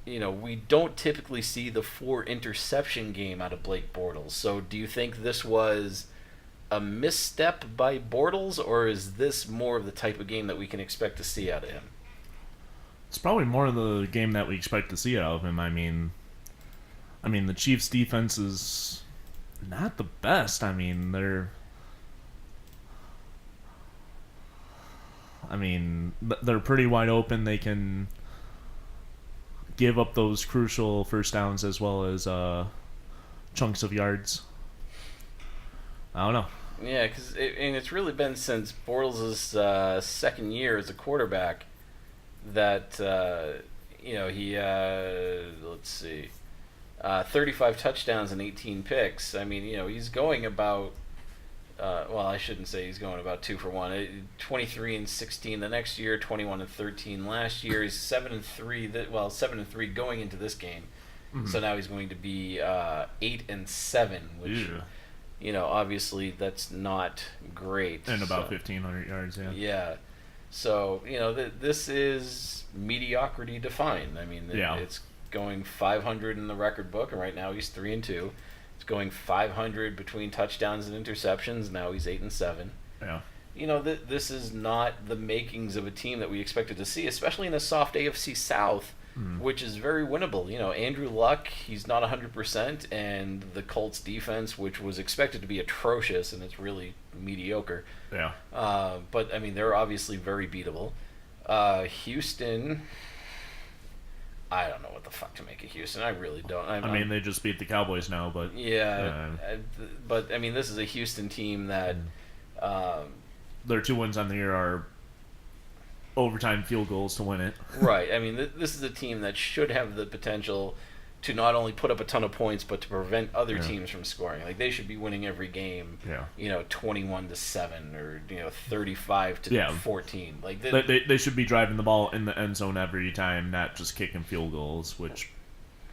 you know, we don't typically see the 4 interception game out of Blake Bortles. So do you think this was a misstep by Bortles, or is this more of the type of game that we can expect to see out of him? It's probably more of the game that we expect to see out of him. I mean, the Chiefs' defense is not the best. I mean, they're pretty wide open. They can give up those crucial first downs as well as chunks of yards. I don't know. Yeah, because it's really been since Bortles' second year as a quarterback that he let's see, 35 touchdowns and 18 picks. I mean, he's going about. Well, I shouldn't say he's going about 2 for 1. 23 and 16 the next year, 21 and 13 last year. He's 7-3. 7-3 going into this game. Mm-hmm. So now he's going to be 8 and 7, which. Yeah. Obviously that's not great. And about 1,500 yards, yeah. Yeah. So, this is mediocrity defined. I mean, it's going 500 in the record book, and right now he's 3-2. It's going 500 between touchdowns and interceptions. Now he's 8 and 7. Yeah. This is not the makings of a team that we expected to see, especially in a soft AFC South. Which is very winnable. Andrew Luck, he's not 100%, and the Colts defense, which was expected to be atrocious, and it's really mediocre. Yeah. But, I mean, they're obviously very beatable. Houston, I don't know what the fuck to make of Houston. I really don't. I mean, they just beat the Cowboys now, but... Yeah, but, I mean, this is a Houston team that... Their 2 wins on the year are... overtime field goals to win it. Right. I mean, this is a team that should have the potential to not only put up a ton of points, but to prevent other teams from scoring. Like, they should be winning every game, 21-7 or, 35-14. Like they should be driving the ball in the end zone every time, not just kicking field goals, which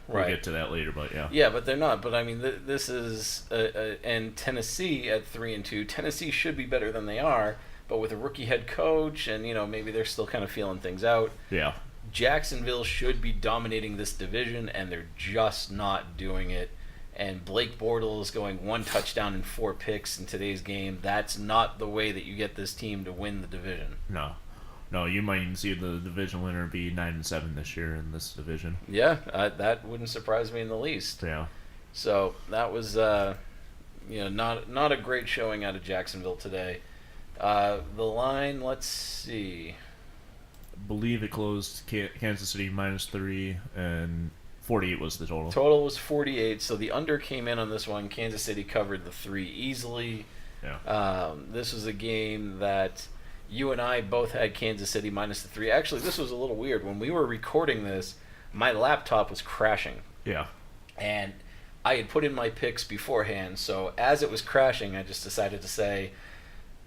we'll get to that later, but yeah. Yeah, but they're not. But, I mean, this is... and Tennessee at 3-2, Tennessee should be better than they are. But with a rookie head coach, and maybe they're still kind of feeling things out. Yeah. Jacksonville should be dominating this division, and they're just not doing it. And Blake Bortles going 1 touchdown and 4 picks in today's game. That's not the way that you get this team to win the division. No, you might even see the division winner be 9-7 this year in this division. Yeah, that wouldn't surprise me in the least. Yeah. So that was not a great showing out of Jacksonville today. The line, let's see. I believe it closed Kansas City -3, and 48 was the total. Total was 48, so the under came in on this one. Kansas City covered the 3 easily. Yeah. This was a game that you and I both had Kansas City -3. Actually, this was a little weird. When we were recording this, my laptop was crashing. Yeah. And I had put in my picks beforehand, so as it was crashing, I just decided to say...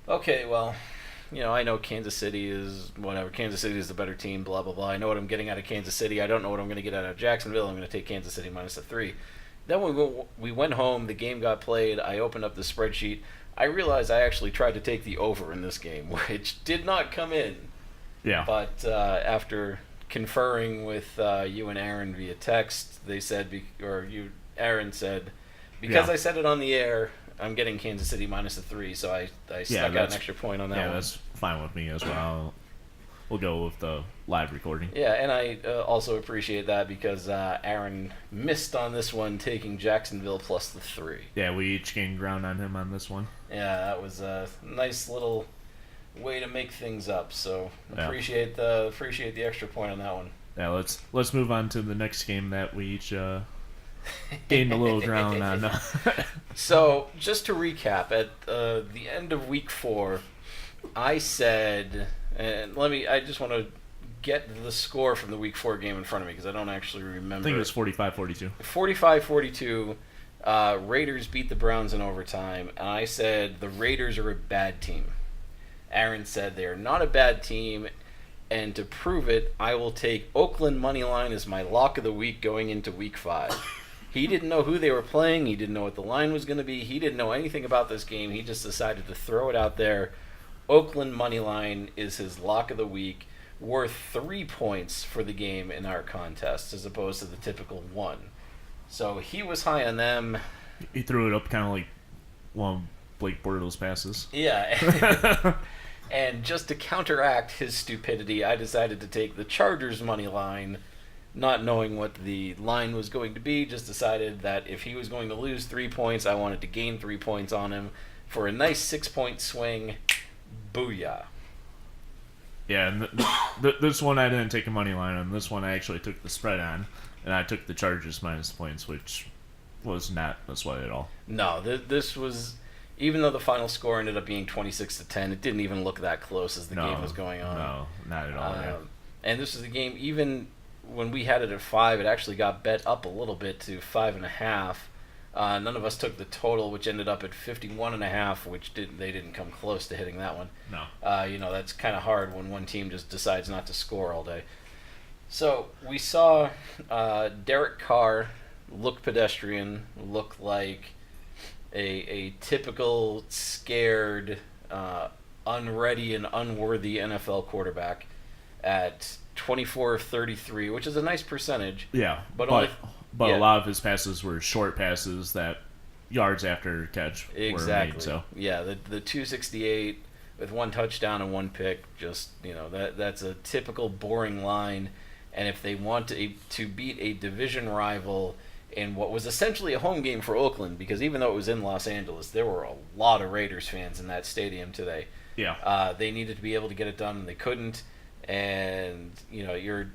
Okay, well, I know Kansas City is whatever. Kansas City is the better team, blah, blah, blah. I know what I'm getting out of Kansas City. I don't know what I'm going to get out of Jacksonville. I'm going to take Kansas City -3. Then we went home. The game got played. I opened up the spreadsheet. I realized I actually tried to take the over in this game, which did not come in. Yeah. But after conferring with you and Aaron via text, they said, Aaron said, because I said it on the air, I'm getting Kansas City -3, so I stuck out an extra point on that one. Yeah, that's fine with me as well. We'll go with the live recording. Yeah, and I also appreciate that because Aaron missed on this one, taking Jacksonville +3. Yeah, we each gained ground on him on this one. Yeah, that was a nice little way to make things up. So appreciate the extra point on that one. Yeah, let's move on to the next game that we each gained a little ground on. So, just to recap, at the end of week 4, I said, and I just want to get the score from the week 4 game in front of me because I don't actually remember. I think it was 45-42. 45-42. Raiders beat the Browns in overtime, and I said the Raiders are a bad team. Aaron said they are not a bad team, and to prove it, I will take Oakland Moneyline as my lock of the week going into week 5. He didn't know who they were playing. He didn't know what the line was going to be. He didn't know anything about this game. He just decided to throw it out there. Oakland Moneyline is his lock of the week, worth 3 points for the game in our contest as opposed to the typical 1. So he was high on them. He threw it up kind of like one of Blake Bortles' passes. Yeah. And just to counteract his stupidity, I decided to take the Chargers money line, not knowing what the line was going to be. Just decided that if he was going to lose 3 points, I wanted to gain 3 points on him for a nice 6-point swing. Booyah. Yeah, and this one I didn't take a money line on. This one I actually took the spread on, and I took the Chargers minus points, which was not a sweat at all. No, this was, even though the final score ended up being 26-10, it didn't even look that close as the game was going on. No, not at all. And this is the game, even when we had it at 5, it actually got bet up a little bit to 5.5. None of us took the total, which ended up at 51.5, which they didn't come close to hitting that one. No. That's kind of hard when one team just decides not to score all day. So we saw Derek Carr look pedestrian, look like a typical scared, unready and unworthy NFL quarterback at 24 of 33, which is a nice percentage. Yeah, but a lot of his passes were short passes that yards after catch were made. So yeah, the 268 with 1 touchdown and 1 pick, just that's a typical boring line. And if they want to beat a division rival in what was essentially a home game for Oakland, because even though it was in Los Angeles, there were a lot of Raiders fans in that stadium today. Yeah, they needed to be able to get it done, and they couldn't. And you're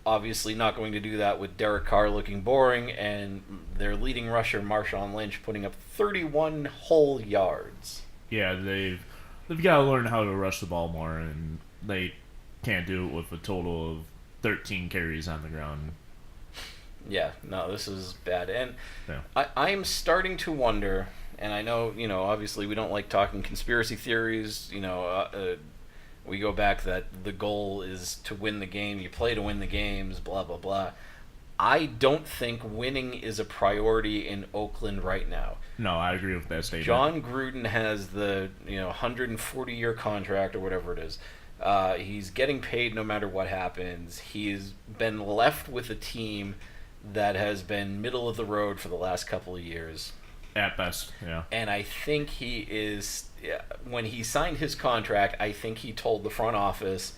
obviously not going to do that with Derek Carr looking boring and their leading rusher Marshawn Lynch putting up 31 whole yards. Yeah, they've got to learn how to rush the ball more, and they can't do it with a total of 13 carries on the ground. Yeah, no, this is bad. And yeah. I'm starting to wonder, and I know, obviously we don't like talking conspiracy theories, we go back that the goal is to win the game, you play to win the games, blah, blah, blah. I don't think winning is a priority in Oakland right now. No, I agree with that statement. John Gruden has the 140-year contract or whatever it is. He's getting paid no matter what happens. He's been left with a team that has been middle of the road for the last couple of years. At best, yeah. And I think he is, when he signed his contract, I think he told the front office,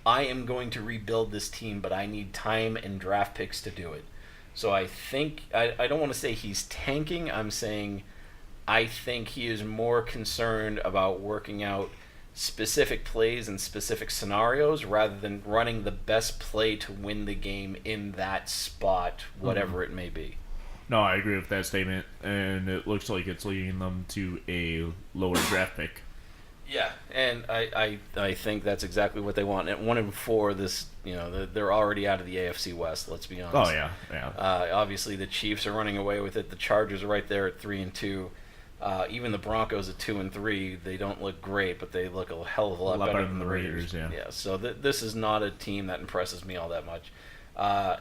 I am going to rebuild this team, but I need time and draft picks to do it. So I think, I don't want to say he's tanking, I'm saying I think he is more concerned about working out specific plays and specific scenarios rather than running the best play to win the game in that spot, whatever it may be. No, I agree with that statement, and it looks like it's leading them to a lower draft pick. Yeah, and I think that's exactly what they want. At 1-4, this they're already out of the AFC West. Let's be honest. Oh yeah. Obviously, the Chiefs are running away with it. The Chargers are right there at 3-2. Even the Broncos at 2-3. They don't look great, but they look a hell of a lot better than the Raiders. Yeah. So this is not a team that impresses me all that much.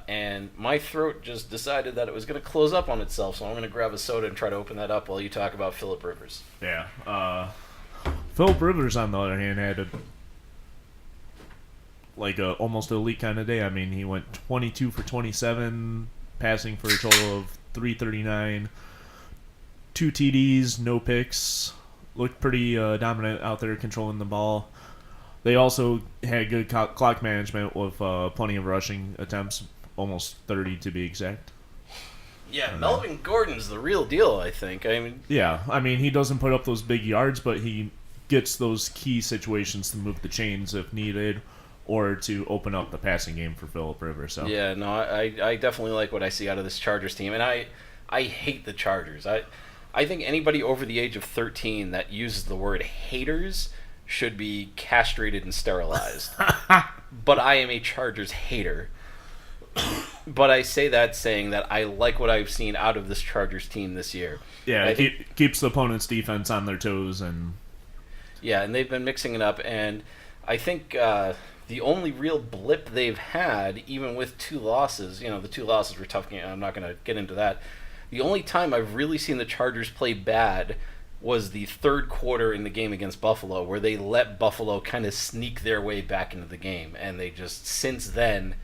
And my throat just decided that it was going to close up on itself, so I'm going to grab a soda and try to open that up while you talk about Phillip Rivers. Yeah. Phillip Rivers, on the other hand, had almost elite kind of day. I mean, he went 22 for 27, passing for a total of 339, 2 TDs, no picks. Looked pretty dominant out there controlling the ball. They also had good clock management with plenty of rushing attempts, almost 30 to be exact. Yeah, Melvin Gordon's the real deal, I think. I mean, he doesn't put up those big yards, but he gets those key situations to move the chains if needed, or to open up the passing game for Phillip Rivers. So. Yeah, no, I definitely like what I see out of this Chargers team, and I hate the Chargers. I think anybody over the age of 13 that uses the word haters should be castrated and sterilized. But I am a Chargers hater. But I say that saying that I like what I've seen out of this Chargers team this year. Yeah, it keeps the opponent's defense on their toes. And they've been mixing it up. And I think the only real blip they've had, even with 2 losses, the 2 losses were tough games. I'm not going to get into that. The only time I've really seen the Chargers play bad was the third quarter in the game against Buffalo, where they let Buffalo kind of sneak their way back into the game. And they just, since then,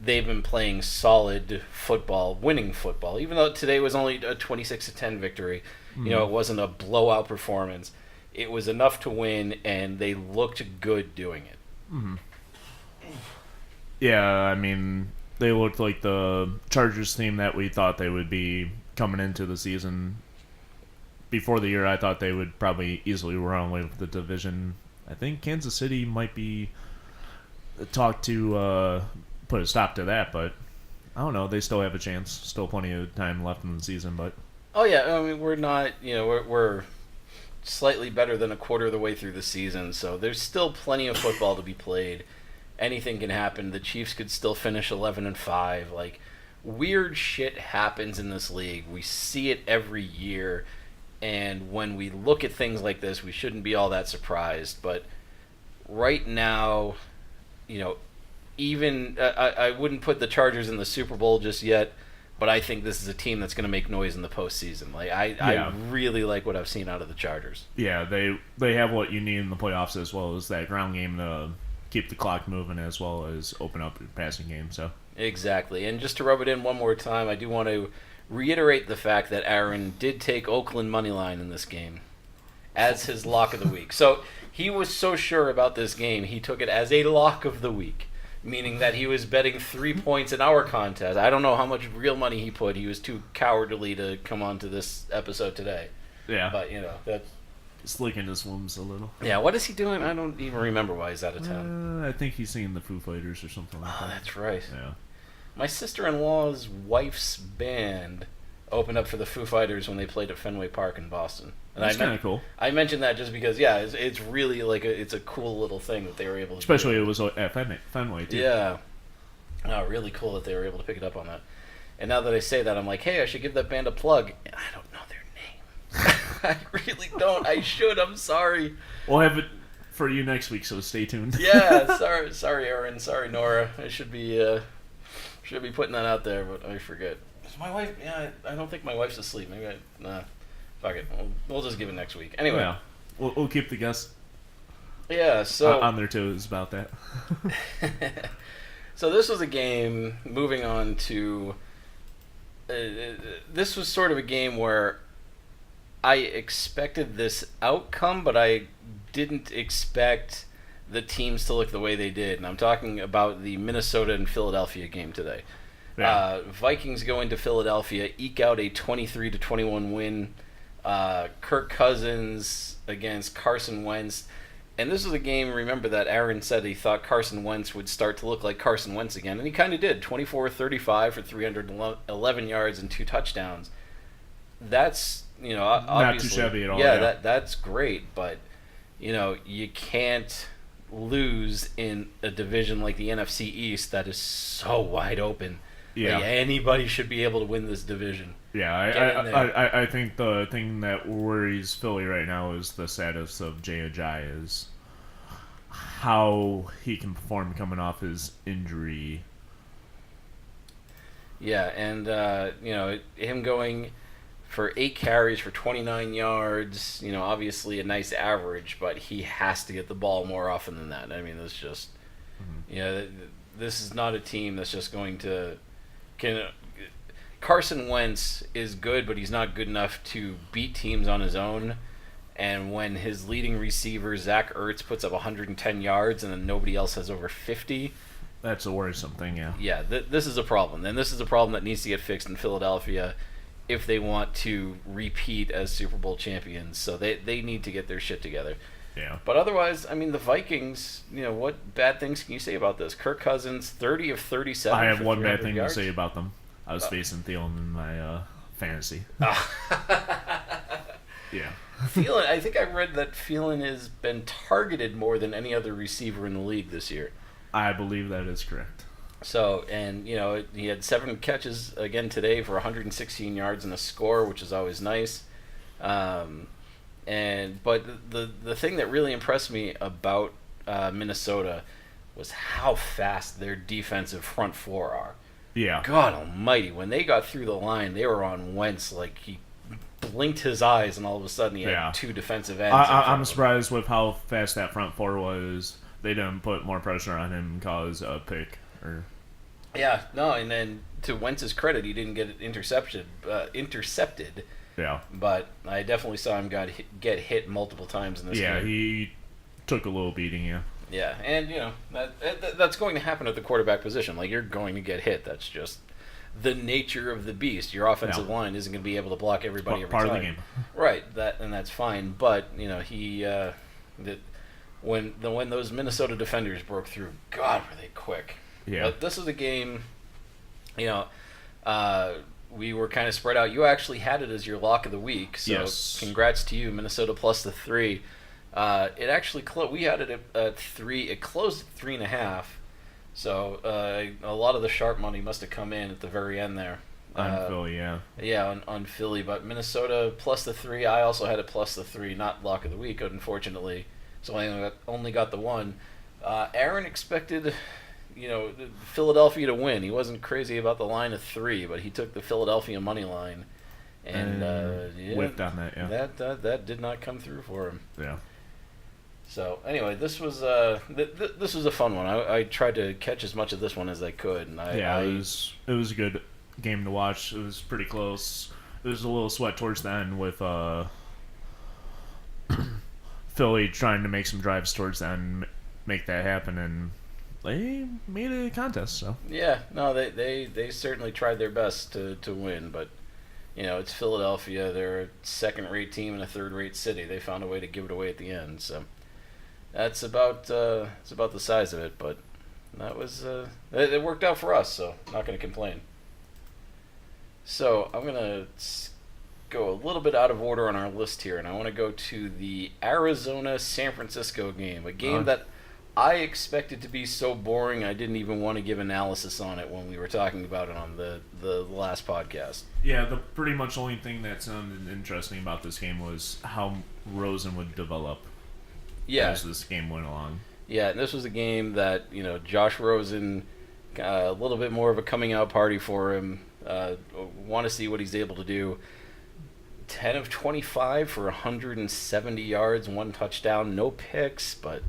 they've been playing solid football, winning football. Even though today was only a 26-10 victory, it wasn't a blowout performance. It was enough to win, and they looked good doing it. Mm-hmm. Yeah, I mean, they looked like the Chargers team that we thought they would be coming into the season. Before the year, I thought they would probably easily run away with the division. I think Kansas City might be talk to put a stop to that, but I don't know. They still have a chance. Still plenty of time left in the season, but Oh yeah, I mean we're not, we're slightly better than a quarter of the way through the season, so there's still plenty of football to be played. Anything can happen. The Chiefs could still finish 11-5. Like, weird shit happens in this league. We see it every year, and when we look at things like this, we shouldn't be all that surprised. But right now, even I wouldn't put the Chargers in the Super Bowl just yet, but I think this is a team that's going to make noise in the postseason. Like I really like what I've seen out of the Chargers. Yeah, they have what you need in the playoffs, as well as that ground game to keep the clock moving, as well as open up the passing game. So exactly. And just to rub it in one more time, I do want to reiterate the fact that Aaron did take Oakland money line in this game as his lock of the week. So he was so sure about this game, he took it as a lock of the week, meaning that he was betting 3 points in our contest. I don't know how much real money he put. He was too cowardly to come on to this episode today. yeah, But, that's... it's licking his wounds a little. Yeah, what is he doing? I don't even remember why he's out of town. I think he's seeing the Foo Fighters or something like Oh, that. that's right. Yeah. My sister-in-law's wife's band opened up for the Foo Fighters when they played at Fenway Park in Boston. And That's kind of cool. I mentioned that just because, it's really like it's a cool little thing that they were able to Especially do. it was at Fenway, too. Yeah. Oh, really cool that they were able to pick it up on that. And now that I say that, I'm like, hey, I should give that band a plug. And I don't know their name. I really don't. I should. I'm sorry. We'll have it for you next week, so stay tuned. Yeah, sorry, Aaron. Sorry, Nora. I should be putting that out there, but I forget. Is my wife? Yeah, I don't think my wife's asleep. Maybe nah. Fuck it. We'll just give it next week. Anyway. Yeah. We'll keep the guests on their toes about that. So this was a game, moving on to... this was sort of a game where I expected this outcome, but I didn't expect the teams to look the way they did. And I'm talking about the Minnesota and Philadelphia game today. Yeah. Vikings go into Philadelphia, eke out a 23-21 win. Kirk Cousins against Carson Wentz. And this was a game, remember, that Aaron said he thought Carson Wentz would start to look like Carson Wentz again. And he kind of did. 24-35 for 311 yards and 2 touchdowns. That's, obviously... Not too shabby at all. Yeah, that's great. But, you can't lose in a division like the NFC East that is so wide open. Yeah. Like, anybody should be able to win this division. Yeah, I think the thing that worries Philly right now is the status of Jay Ajayi, is how he can perform coming off his injury. Yeah, and him going for 8 carries for 29 yards, obviously a nice average, but he has to get the ball more often than that. I mean, it's just, this is not a team that's just going to Carson Wentz is good, but he's not good enough to beat teams on his own. And when his leading receiver, Zach Ertz, puts up 110 yards and then nobody else has over 50... That's a worrisome thing, yeah. Yeah, this is a problem. And this is a problem that needs to get fixed in Philadelphia if they want to repeat as Super Bowl champions. So they need to get their shit together. Yeah. But otherwise, I mean, the Vikings, what bad things can you say about this? Kirk Cousins, 30 of 37. I have for one bad 300 thing yards. to say about them. I was facing Thielen in my fantasy. Yeah. Thielen, I think I read that Thielen has been targeted more than any other receiver in the league this year. I believe that is correct. So, and, he had 7 catches again today for 116 yards and a score, which is always nice. But the thing that really impressed me about Minnesota was how fast their defensive front four are. Yeah. God almighty, when they got through the line, they were on Wentz like he blinked his eyes and all of a sudden he had 2 defensive ends. I'm surprised with how fast that front four was. They didn't put more pressure on him and cause a pick. Yeah, no, and then to Wentz's credit, he didn't get intercepted. Yeah. But I definitely saw him get hit multiple times in this game. Yeah, he took a little beating, yeah. Yeah, and, that's going to happen at the quarterback position. Like, you're going to get hit. That's just the nature of the beast. Your offensive line isn't going to be able to block everybody every time. Part of the game. Right, that's fine. But, when those Minnesota defenders broke through, God, were they quick. Yeah. But this was a game, we were kind of spread out. You actually had it as your lock of the week, so yes. Congrats to you, Minnesota plus the 3. It actually we had it at 3. It closed at 3.5. So a lot of the sharp money must have come in at the very end there. On Philly, yeah. Yeah, on Philly, but Minnesota plus the 3. I also had it plus the 3, not lock of the week, unfortunately. So I only got the 1. Aaron expected, Philadelphia to win. He wasn't crazy about the line of 3, but he took the Philadelphia money line, and whipped on that. Yeah, that did not come through for him. Yeah. So anyway, this was this was a fun one. I tried to catch as much of this one as I could, and it was a good game to watch. It was pretty close. It was a little sweat towards the end with Philly trying to make some drives towards the end, make that happen, and they made it a contest. So yeah, no, they certainly tried their best to win, but it's Philadelphia. They're a second-rate team in a third-rate city. They found a way to give it away at the end. So that's about the size of it, but that was it worked out for us. So not going to complain. So I'm going to go a little bit out of order on our list here, and I want to go to the Arizona-San Francisco game, a game that I expected to be so boring I didn't even want to give analysis on it when we were talking about it on the last podcast. Yeah, the pretty much only thing that sounded interesting about this game was how Rosen would develop as this game went along. Yeah, and this was a game that, Josh Rosen, a little bit more of a coming out party for him. Want to see what he's able to do. 10 of 25 for 170 yards, 1 touchdown, no picks, but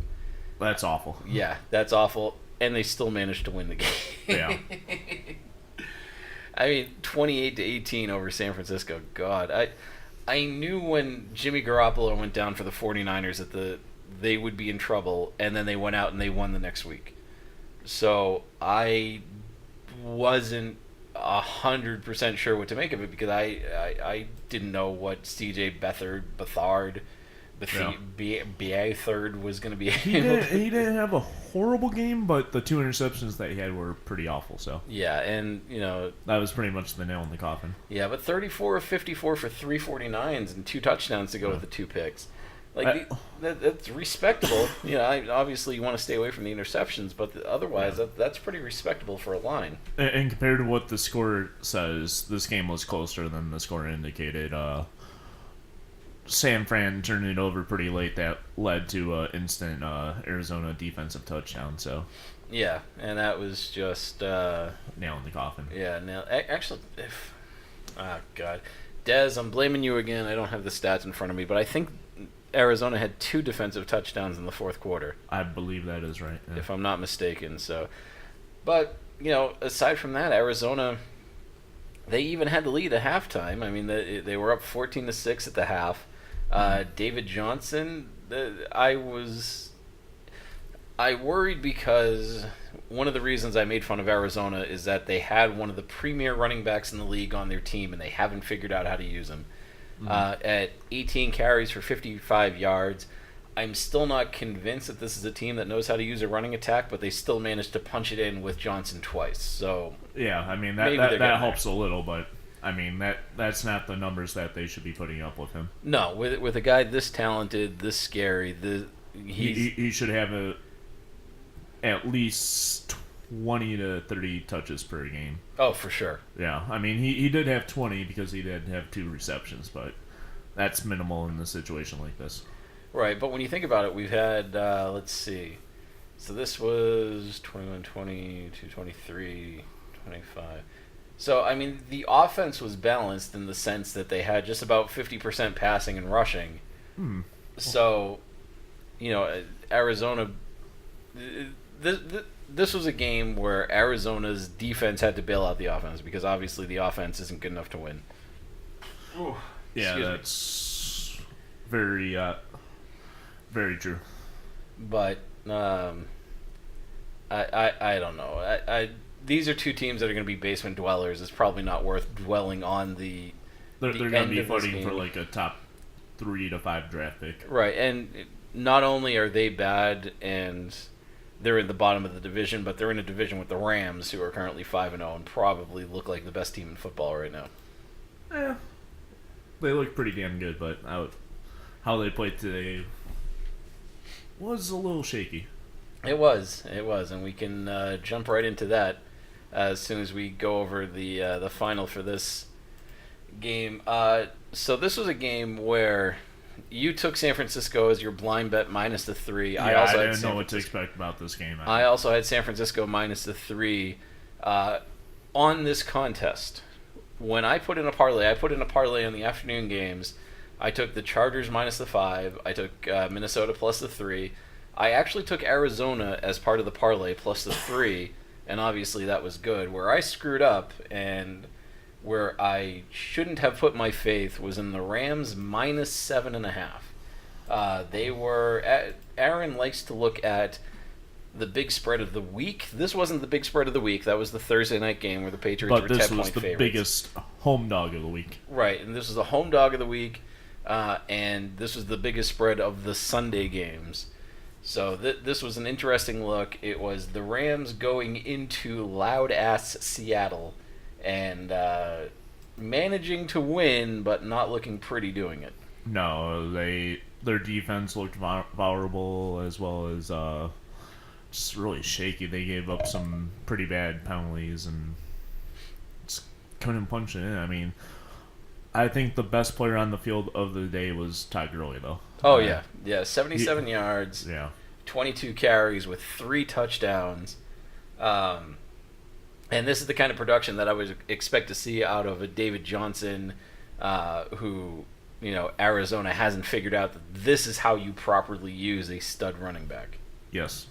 that's awful. Yeah, that's awful, and they still managed to win the game. Yeah. I mean, 28-18 over San Francisco. God, I knew when Jimmy Garoppolo went down for the 49ers that they would be in trouble, and then they went out and they won the next week. So I wasn't 100% sure what to make of it because I didn't know what C.J. Beathard was going to be he didn't have a horrible game, but the 2 interceptions that he had were pretty awful. So yeah, and that was pretty much the nail in the coffin. Yeah, but 34 of 54 for 349s and 2 touchdowns to go with the 2 picks. That's respectable. Obviously you want to stay away from the interceptions, but otherwise that's pretty respectable for a line. And compared to what the score says, this game was closer than the score indicated. San Fran turned it over pretty late. That led to instant Arizona defensive touchdown. So yeah, and that was just nail in the coffin. Yeah, actually, God, Dez, I'm blaming you again. I don't have the stats in front of me, but I think Arizona had 2 defensive touchdowns in the fourth quarter. I believe that is right, if I'm not mistaken. So, but aside from that, Arizona, they even had the lead at halftime. I mean, they were up 14-6 at the half. David Johnson, I worried because one of the reasons I made fun of Arizona is that they had one of the premier running backs in the league on their team, and they haven't figured out how to use him. At 18 carries for 55 yards. I'm still not convinced that this is a team that knows how to use a running attack, but they still managed to punch it in with Johnson twice. So yeah, I mean that helps a little, but I mean that's not the numbers that they should be putting up with him. No, with a guy this talented, this scary, he should have at least 20 to 30 touches per game. Oh, for sure. Yeah, I mean, he did have 20 because he did have 2 receptions, but that's minimal in a situation like this. Right, but when you think about it, we've had, let's see. So this was 21, 22, 23, 25. So, I mean, the offense was balanced in the sense that they had just about 50% passing and rushing. So, Arizona... This was a game where Arizona's defense had to bail out the offense because obviously the offense isn't good enough to win. Ooh. Yeah, that's very true. But I don't know. These are 2 teams that are going to be basement dwellers. It's probably not worth dwelling on They're going to be fighting for like a top 3 to 5 draft pick. Right, and not only are they bad and they're in the bottom of the division, but they're in a division with the Rams, who are currently 5-0 and probably look like the best team in football right now. Yeah, they look pretty damn good, but how they played today was a little shaky. It was, and we can jump right into that as soon as we go over the final for this game. So this was a game where you took San Francisco as your blind bet minus the 3. Yeah, I didn't know what to expect about this game. I also had San Francisco minus the 3 on this contest. When I put in a parlay, on the afternoon games. I took the Chargers minus the 5. I took Minnesota plus the 3. I actually took Arizona as part of the parlay plus the 3, and obviously that was good. Where I screwed up and where I shouldn't have put my faith was in the Rams minus 7.5. Aaron likes to look at the big spread of the week. This wasn't the big spread of the week. That was the Thursday night game where the Patriots were 10-point favorites. But this was the biggest home dog of the week. Right, and this was the home dog of the week, and this was the biggest spread of the Sunday games. So this was an interesting look. It was the Rams going into loud-ass Seattle and managing to win, but not looking pretty doing it. No, their defense looked vulnerable, as well as just really shaky. They gave up some pretty bad penalties and just couldn't punch it in. I mean, I think the best player on the field of the day was Todd Gurley, though. Oh, yeah. 77 yards, yeah, 22 carries with 3 touchdowns. And this is the kind of production that I would expect to see out of a David Johnson, who, Arizona hasn't figured out that this is how you properly use a stud running back. Yes.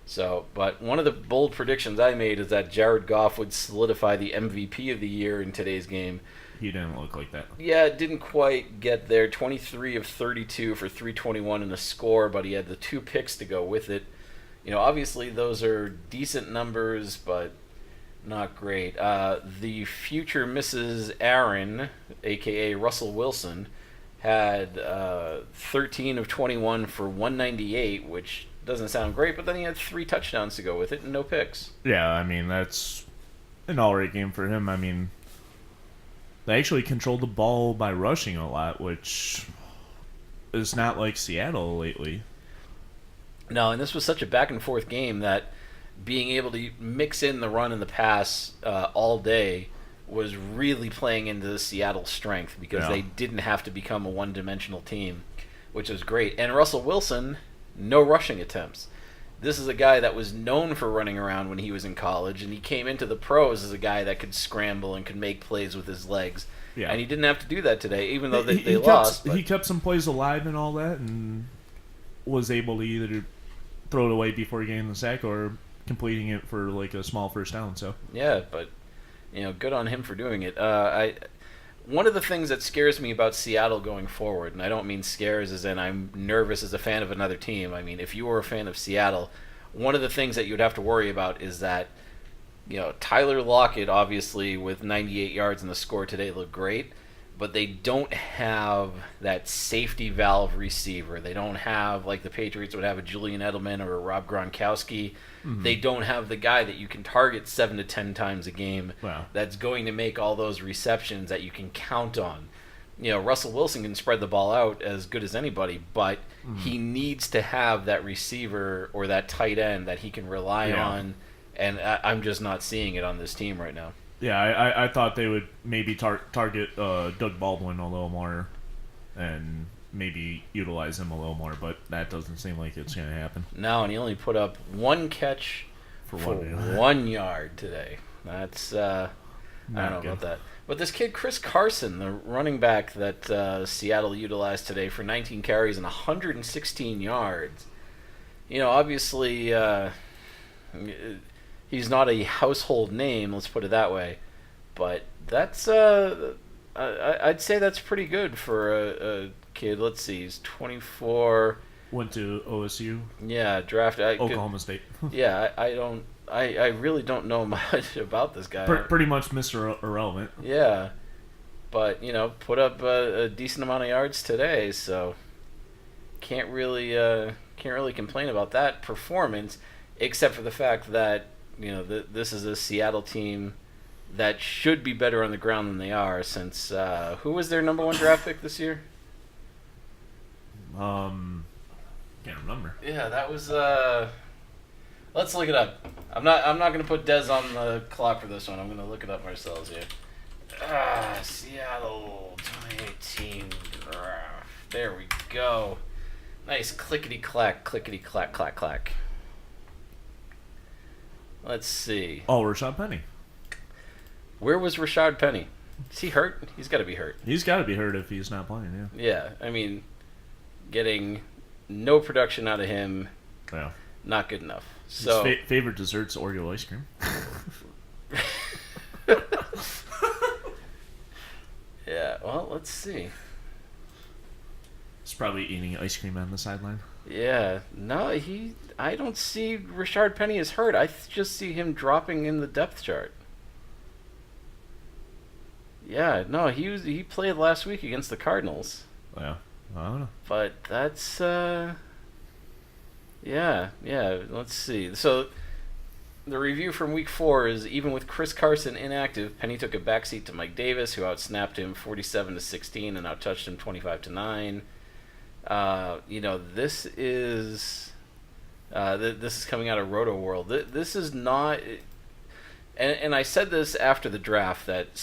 So, but one of the bold predictions I made is that Jared Goff would solidify the MVP of the year in today's game. He didn't look like that. Yeah, didn't quite get there. 23 of 32 for 321 and a score, but he had the 2 picks to go with it. Obviously those are decent numbers, but not great. The future Mrs. Aaron, a.k.a. Russell Wilson, had 13 of 21 for 198, which doesn't sound great, but then he had 3 touchdowns to go with it and no picks. Yeah, I mean, that's an all-right game for him. I mean, they actually controlled the ball by rushing a lot, which is not like Seattle lately. No, and this was such a back-and-forth game that being able to mix in the run and the pass all day was really playing into the Seattle strength because they didn't have to become a one-dimensional team, which was great. And Russell Wilson, no rushing attempts. This is a guy that was known for running around when he was in college, and he came into the pros as a guy that could scramble and could make plays with his legs. Yeah. And he didn't have to do that today, even though they lost. He kept some plays alive and all that, and was able to either throw it away before getting the sack or completing it for like a small first down. So yeah, but good on him for doing it. One of the things that scares me about Seattle going forward, and I don't mean scares as in I'm nervous as a fan of another team. I mean, if you were a fan of Seattle, one of the things that you'd have to worry about is that, Tyler Lockett, obviously, with 98 yards in the score today, looked great, but they don't have that safety valve receiver. They don't have, like the Patriots would have, a Julian Edelman or a Rob Gronkowski. Mm-hmm. They don't have the guy that you can target 7 to 10 times a game that's going to make all those receptions that you can count on. Russell Wilson can spread the ball out as good as anybody, but he needs to have that receiver or that tight end that he can rely on, and I'm just not seeing it on this team right now. Yeah, I thought they would maybe target Doug Baldwin a little more and maybe utilize him a little more, but that doesn't seem like it's going to happen. No, and he only put up 1 catch for 1 yard today. That's, I don't know about that. But this kid, Chris Carson, the running back that Seattle utilized today for 19 carries and 116 yards, obviously he's not a household name, let's put it that way, but that's I'd say that's pretty good for a kid. Let's see, he's 24. Went to OSU. Yeah, drafted Oklahoma State. Yeah, I really don't know much about this guy. Pretty much Mr. Irrelevant. Yeah, but put up a decent amount of yards today, so can't really complain about that performance, except for the fact that this is a Seattle team that should be better on the ground than they are. Since who was their number 1 draft pick this year? Can't remember. Yeah, that was. Let's look it up. I'm not going to put Dez on the clock for this one. I'm going to look it up ourselves here. Seattle 2018 draft. There we go. Nice clickety clack, clack. Let's see. Oh, Rashad Penny. Where was Rashad Penny? Is he hurt? He's got to be hurt. He's got to be hurt if he's not playing. Yeah. Yeah, I mean, getting no production out of him. Yeah. Not good enough. So his favorite dessert's Oreo ice cream. Yeah, well, let's see. He's probably eating ice cream on the sideline. Yeah, no, I don't see Rashard Penny as hurt. I just see him dropping in the depth chart. Yeah, no, he played last week against the Cardinals. Yeah, I don't know. But that's yeah. Let's see. So the review from Week 4 is even with Chris Carson inactive, Penny took a backseat to Mike Davis, who outsnapped him 47-16 and outtouched him 25-9. This is coming out of Roto World. This is not, and I said this after the draft that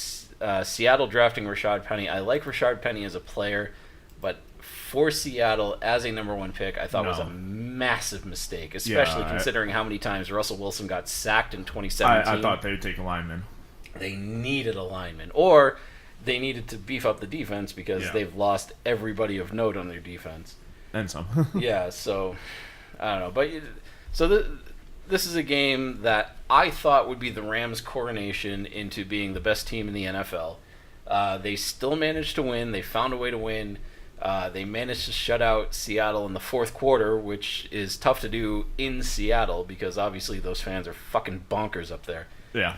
Seattle drafting Rashard Penny. I like Rashard Penny as a player, but for Seattle as a number 1 pick, I thought was a massive mistake, especially considering how many times Russell Wilson got sacked in 2017. I thought they would take a lineman. They needed a lineman, or they needed to beef up the defense because they've lost everybody of note on their defense. And some. Yeah, so I don't know. But this is a game that I thought would be the Rams' coronation into being the best team in the NFL. They still managed to win. They found a way to win. They managed to shut out Seattle in the fourth quarter, which is tough to do in Seattle because obviously those fans are fucking bonkers up there. Yeah.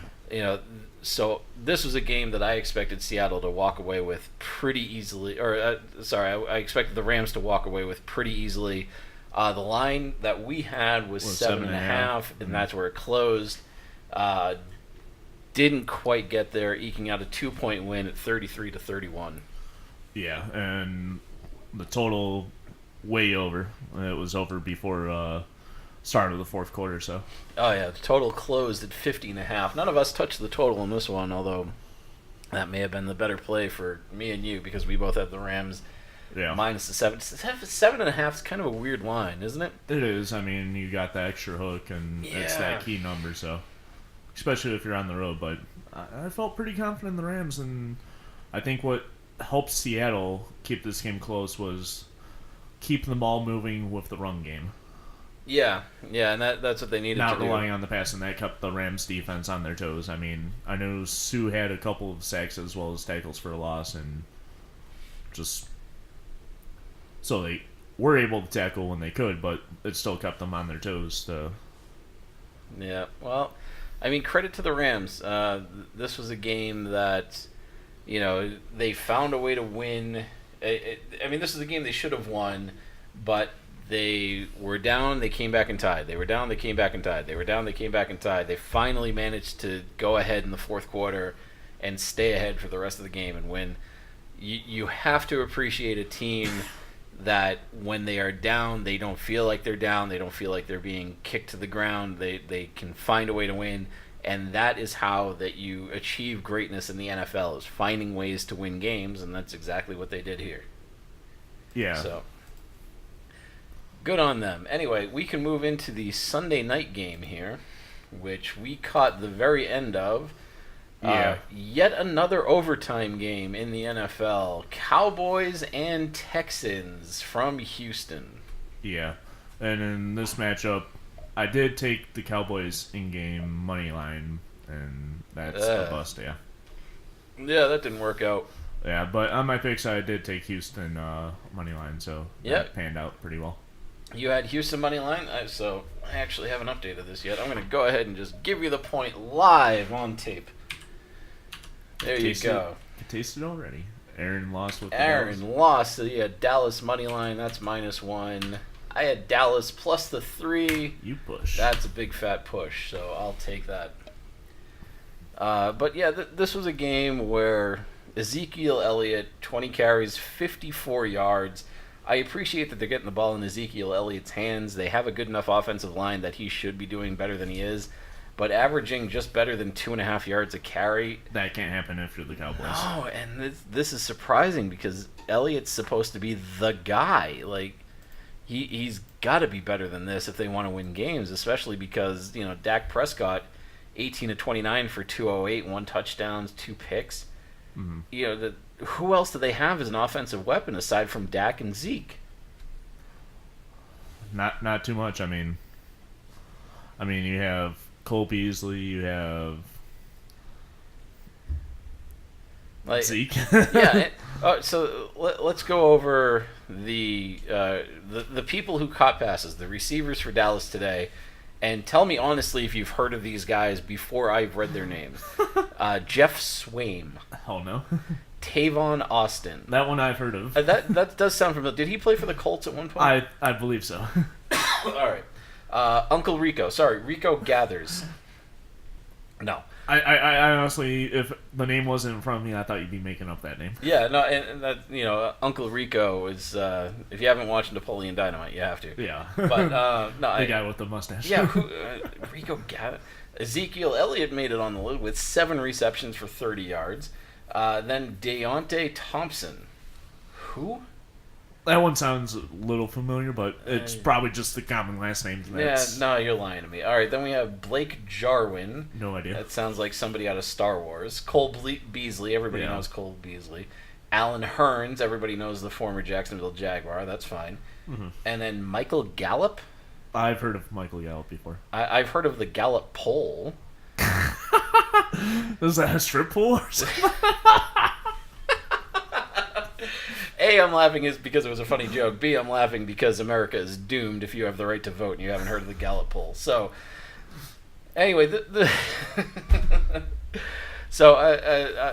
So this was a game that I expected Seattle to walk away with pretty easily. I expected the Rams to walk away with pretty easily. The line that we had was 7.5, and that's where it closed. Didn't quite get there, eking out a 2-point win at 33-31. Yeah, and the total way over. It was over before start of the fourth quarter. So. Oh yeah, the total closed at 50.5. None of us touched the total in this one, although that may have been the better play for me and you because we both had the Rams. Yeah. Minus the 7. 7.5 is kind of a weird line, isn't it? It is. I mean, you got the extra hook, and it's that key number. So, especially if you're on the road. But I felt pretty confident in the Rams, and I think what helped Seattle keep this game close was keep the ball moving with the run game. Yeah, and that's what they needed to do. Not relying on the pass, and that kept the Rams' defense on their toes. I mean, I know Sue had a couple of sacks as well as tackles for a loss, and just so they were able to tackle when they could, but it still kept them on their toes. So. Yeah, well, I mean, credit to the Rams. This was a game that, they found a way to win. This is a game they should have won, but they were down, they came back and tied. They were down, they came back and tied. They were down, they came back and tied. They finally managed to go ahead in the fourth quarter and stay ahead for the rest of the game and win. You have to appreciate a team that when they are down, they don't feel like they're down. They don't feel like they're being kicked to the ground. They can find a way to win. And that is how that you achieve greatness in the NFL, is finding ways to win games, and that's exactly what they did here. Yeah. So, good on them. Anyway, we can move into the Sunday night game here, which we caught the very end of. Yet another overtime game in the NFL. Cowboys and Texans from Houston. Yeah. And in this matchup, I did take the Cowboys in-game money line, and that's a bust, yeah. Yeah, that didn't work out. Yeah, but on my picks, I did take Houston money line, so that panned out pretty well. You had Houston money line, so I actually haven't updated this yet. I'm going to go ahead and just give you the point live on tape. There you go. I tasted it already. Aaron lost with the Aaron lost. So you had Dallas money line. That's -1. I had Dallas plus the 3. You push. That's a big fat push. So I'll take that. But yeah, this was a game where Ezekiel Elliott, 20 carries, 54 yards. I appreciate that they're getting the ball in Ezekiel Elliott's hands. They have a good enough offensive line that he should be doing better than he is. But averaging just better than 2.5 yards a carry... That can't happen after the Cowboys. No, and this is surprising because Elliott's supposed to be the guy. Like, he's got to be better than this if they want to win games, especially because, you know, Dak Prescott, 18 of 29 for 208, 1 touchdown, 2 picks. Mm-hmm. You know, who else do they have as an offensive weapon aside from Dak and Zeke? Not too much. I mean, you have Cole Beasley, you have Zeke. Yeah. So let's go over the people who caught passes, the receivers for Dallas today, and tell me honestly if you've heard of these guys before I've read their names. Jeff Swaim. Hell no. Tavon Austin. That one I've heard of. That does sound familiar. Did he play for the Colts at one point? I believe so. All right. Uncle Rico. Sorry, Rico Gathers. No. I honestly, if the name wasn't in front of me, I thought you'd be making up that name. Yeah, no, and that, you know, Uncle Rico is, if you haven't watched Napoleon Dynamite, you have to. Yeah. But, no. The guy with the mustache. Yeah, Rico Gathers. Ezekiel Elliott made it on the list with 7 receptions for 30 yards. Then Deontay Thompson. Who? That one sounds a little familiar, but it's probably just the common last name. Yeah, no, you're lying to me. All right, then we have Blake Jarwin. No idea. That sounds like somebody out of Star Wars. Cole Beasley. Everybody knows Cole Beasley. Alan Hearns. Everybody knows the former Jacksonville Jaguar. That's fine. Mm-hmm. And then Michael Gallup. I've heard of Michael Gallup before. I've heard of the Gallup pole. Is that a strip pool or something? A, I'm laughing is because it was a funny joke. B, I'm laughing because America is doomed if you have the right to vote and you haven't heard of the Gallup poll. So, anyway, so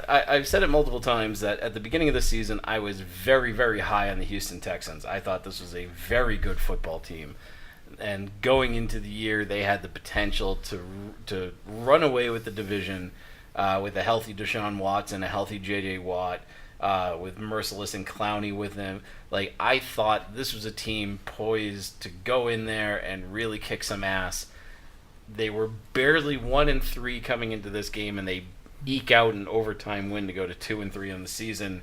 I've said it multiple times that at the beginning of the season, I was very, very high on the Houston Texans. I thought this was a very good football team. And going into the year, they had the potential to run away with the division with a healthy Deshaun Watson, a healthy J.J. Watt, with Merciless and Clowney with him. Like, I thought this was a team poised to go in there and really kick some ass. They were barely 1-3 coming into this game, and they eke out an overtime win to go to 2-3 on the season.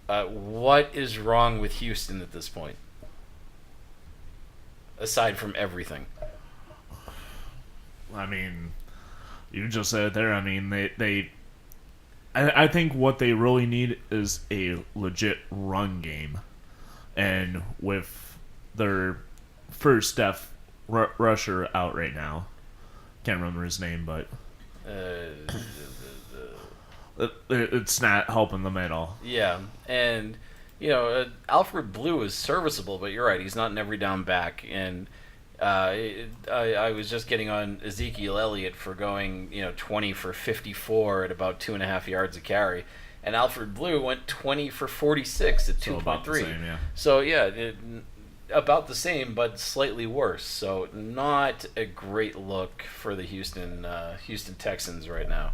What is wrong with Houston at this point? Aside from everything. I mean, you just said it there. I mean, I think what they really need is a legit run game. And with their first depth rusher out right now, can't remember his name, but it's not helping them at all. Yeah, and you know, Alfred Blue is serviceable, but you're right, he's not an every down back. And I was just getting on Ezekiel Elliott for going, 20 for 54 at about 2.5 yards a carry, and Alfred Blue went 20 for 46 at 2.3. Yeah. So yeah, about the same, but slightly worse. So not a great look for the Houston Texans right now.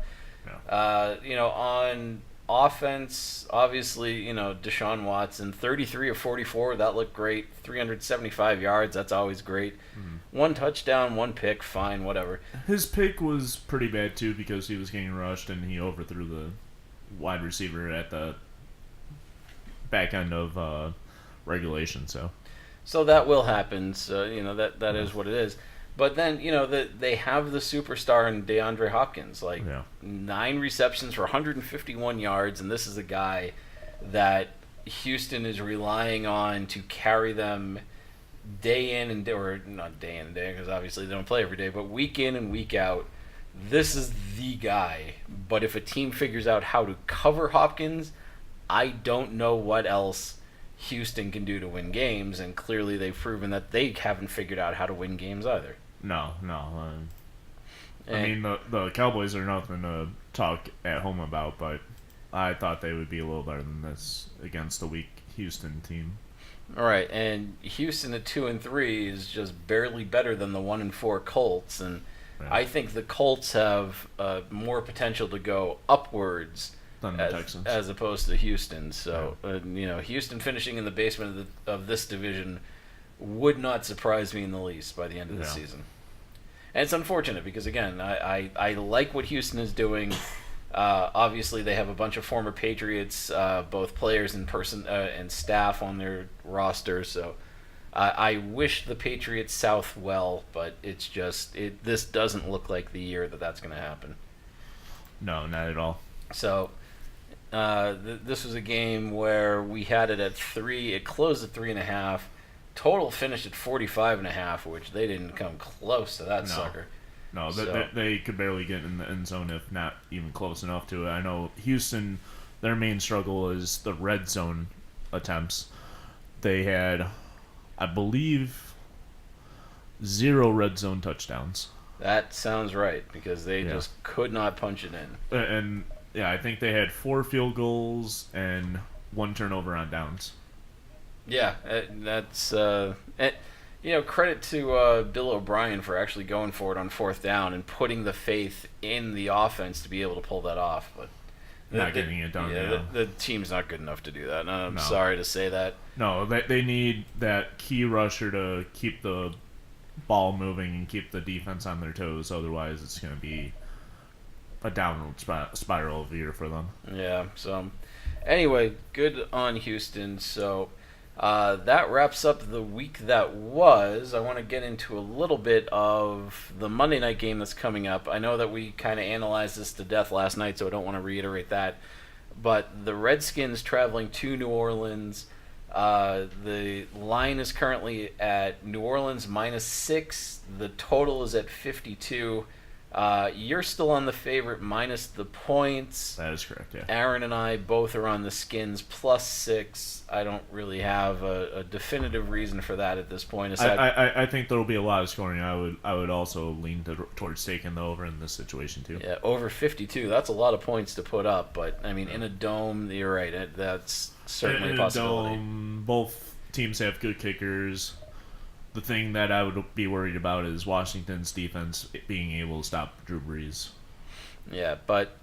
Yeah. On offense, obviously, Deshaun Watson, 33 of 44, that looked great. 375 yards, that's always great. Mm-hmm. 1 touchdown, 1 pick, fine, whatever. His pick was pretty bad, too, because he was getting rushed and he overthrew the wide receiver at the back end of regulation, So that will happen, so, that is what it is. But then, they have the superstar in DeAndre Hopkins, 9 receptions for 151 yards, and this is a guy that Houston is relying on to carry them day in and day, or not day in and day, because obviously they don't play every day, but week in and week out. This is the guy. But if a team figures out how to cover Hopkins, I don't know what else Houston can do to win games, and clearly they've proven that they haven't figured out how to win games either. No. I mean, the Cowboys are nothing to talk at home about, but I thought they would be a little better than this against a weak Houston team. All right, and Houston at 2-3 is just barely better than the 1-4 Colts, and I think the Colts have more potential to go upwards than the Texans, as opposed to Houston. So Houston finishing in the basement of this division would not surprise me in the least by the end of the season. And it's unfortunate because, again, I like what Houston is doing. Obviously, they have a bunch of former Patriots, both players and staff on their roster. So I wish the Patriots South well, but it's just this doesn't look like the year that's going to happen. No, not at all. So this was a game where we had it at 3. It closed at 3.5. Total finished at 45.5, which they didn't come close to that sucker. No, they could barely get in the end zone, if not even close enough to it. I know Houston, their main struggle is the red zone attempts. They had, I believe, 0 red zone touchdowns. That sounds right, because they just could not punch it in. And I think they had 4 field goals and 1 turnover on downs. Yeah, that's credit to Bill O'Brien for actually going for it on 4th down and putting the faith in the offense to be able to pull that off. But not getting it done. The team's not good enough to do that. And I'm sorry to say that. No, they need that key rusher to keep the ball moving and keep the defense on their toes. Otherwise, it's going to be a downward spiral of year for them. Yeah. So, anyway, good on Houston. So. That wraps up the week that was. I want to get into a little bit of the Monday night game that's coming up. I know that we kind of analyzed this to death last night, so I don't want to reiterate that. But the Redskins traveling to New Orleans. The line is currently at New Orleans -6. The total is at 52. You're still on the favorite minus the points. That is correct, yeah. Aaron and I both are on the Skins +6. I don't really have a definitive reason for that at this point. I think there will be a lot of scoring. I would also lean towards taking the over in this situation too. Yeah, over 52. That's a lot of points to put up, but I mean, in a dome, you're right. That's certainly a possibility. In a dome, both teams have good kickers. The thing that I would be worried about is Washington's defense being able to stop Drew Brees. Yeah, but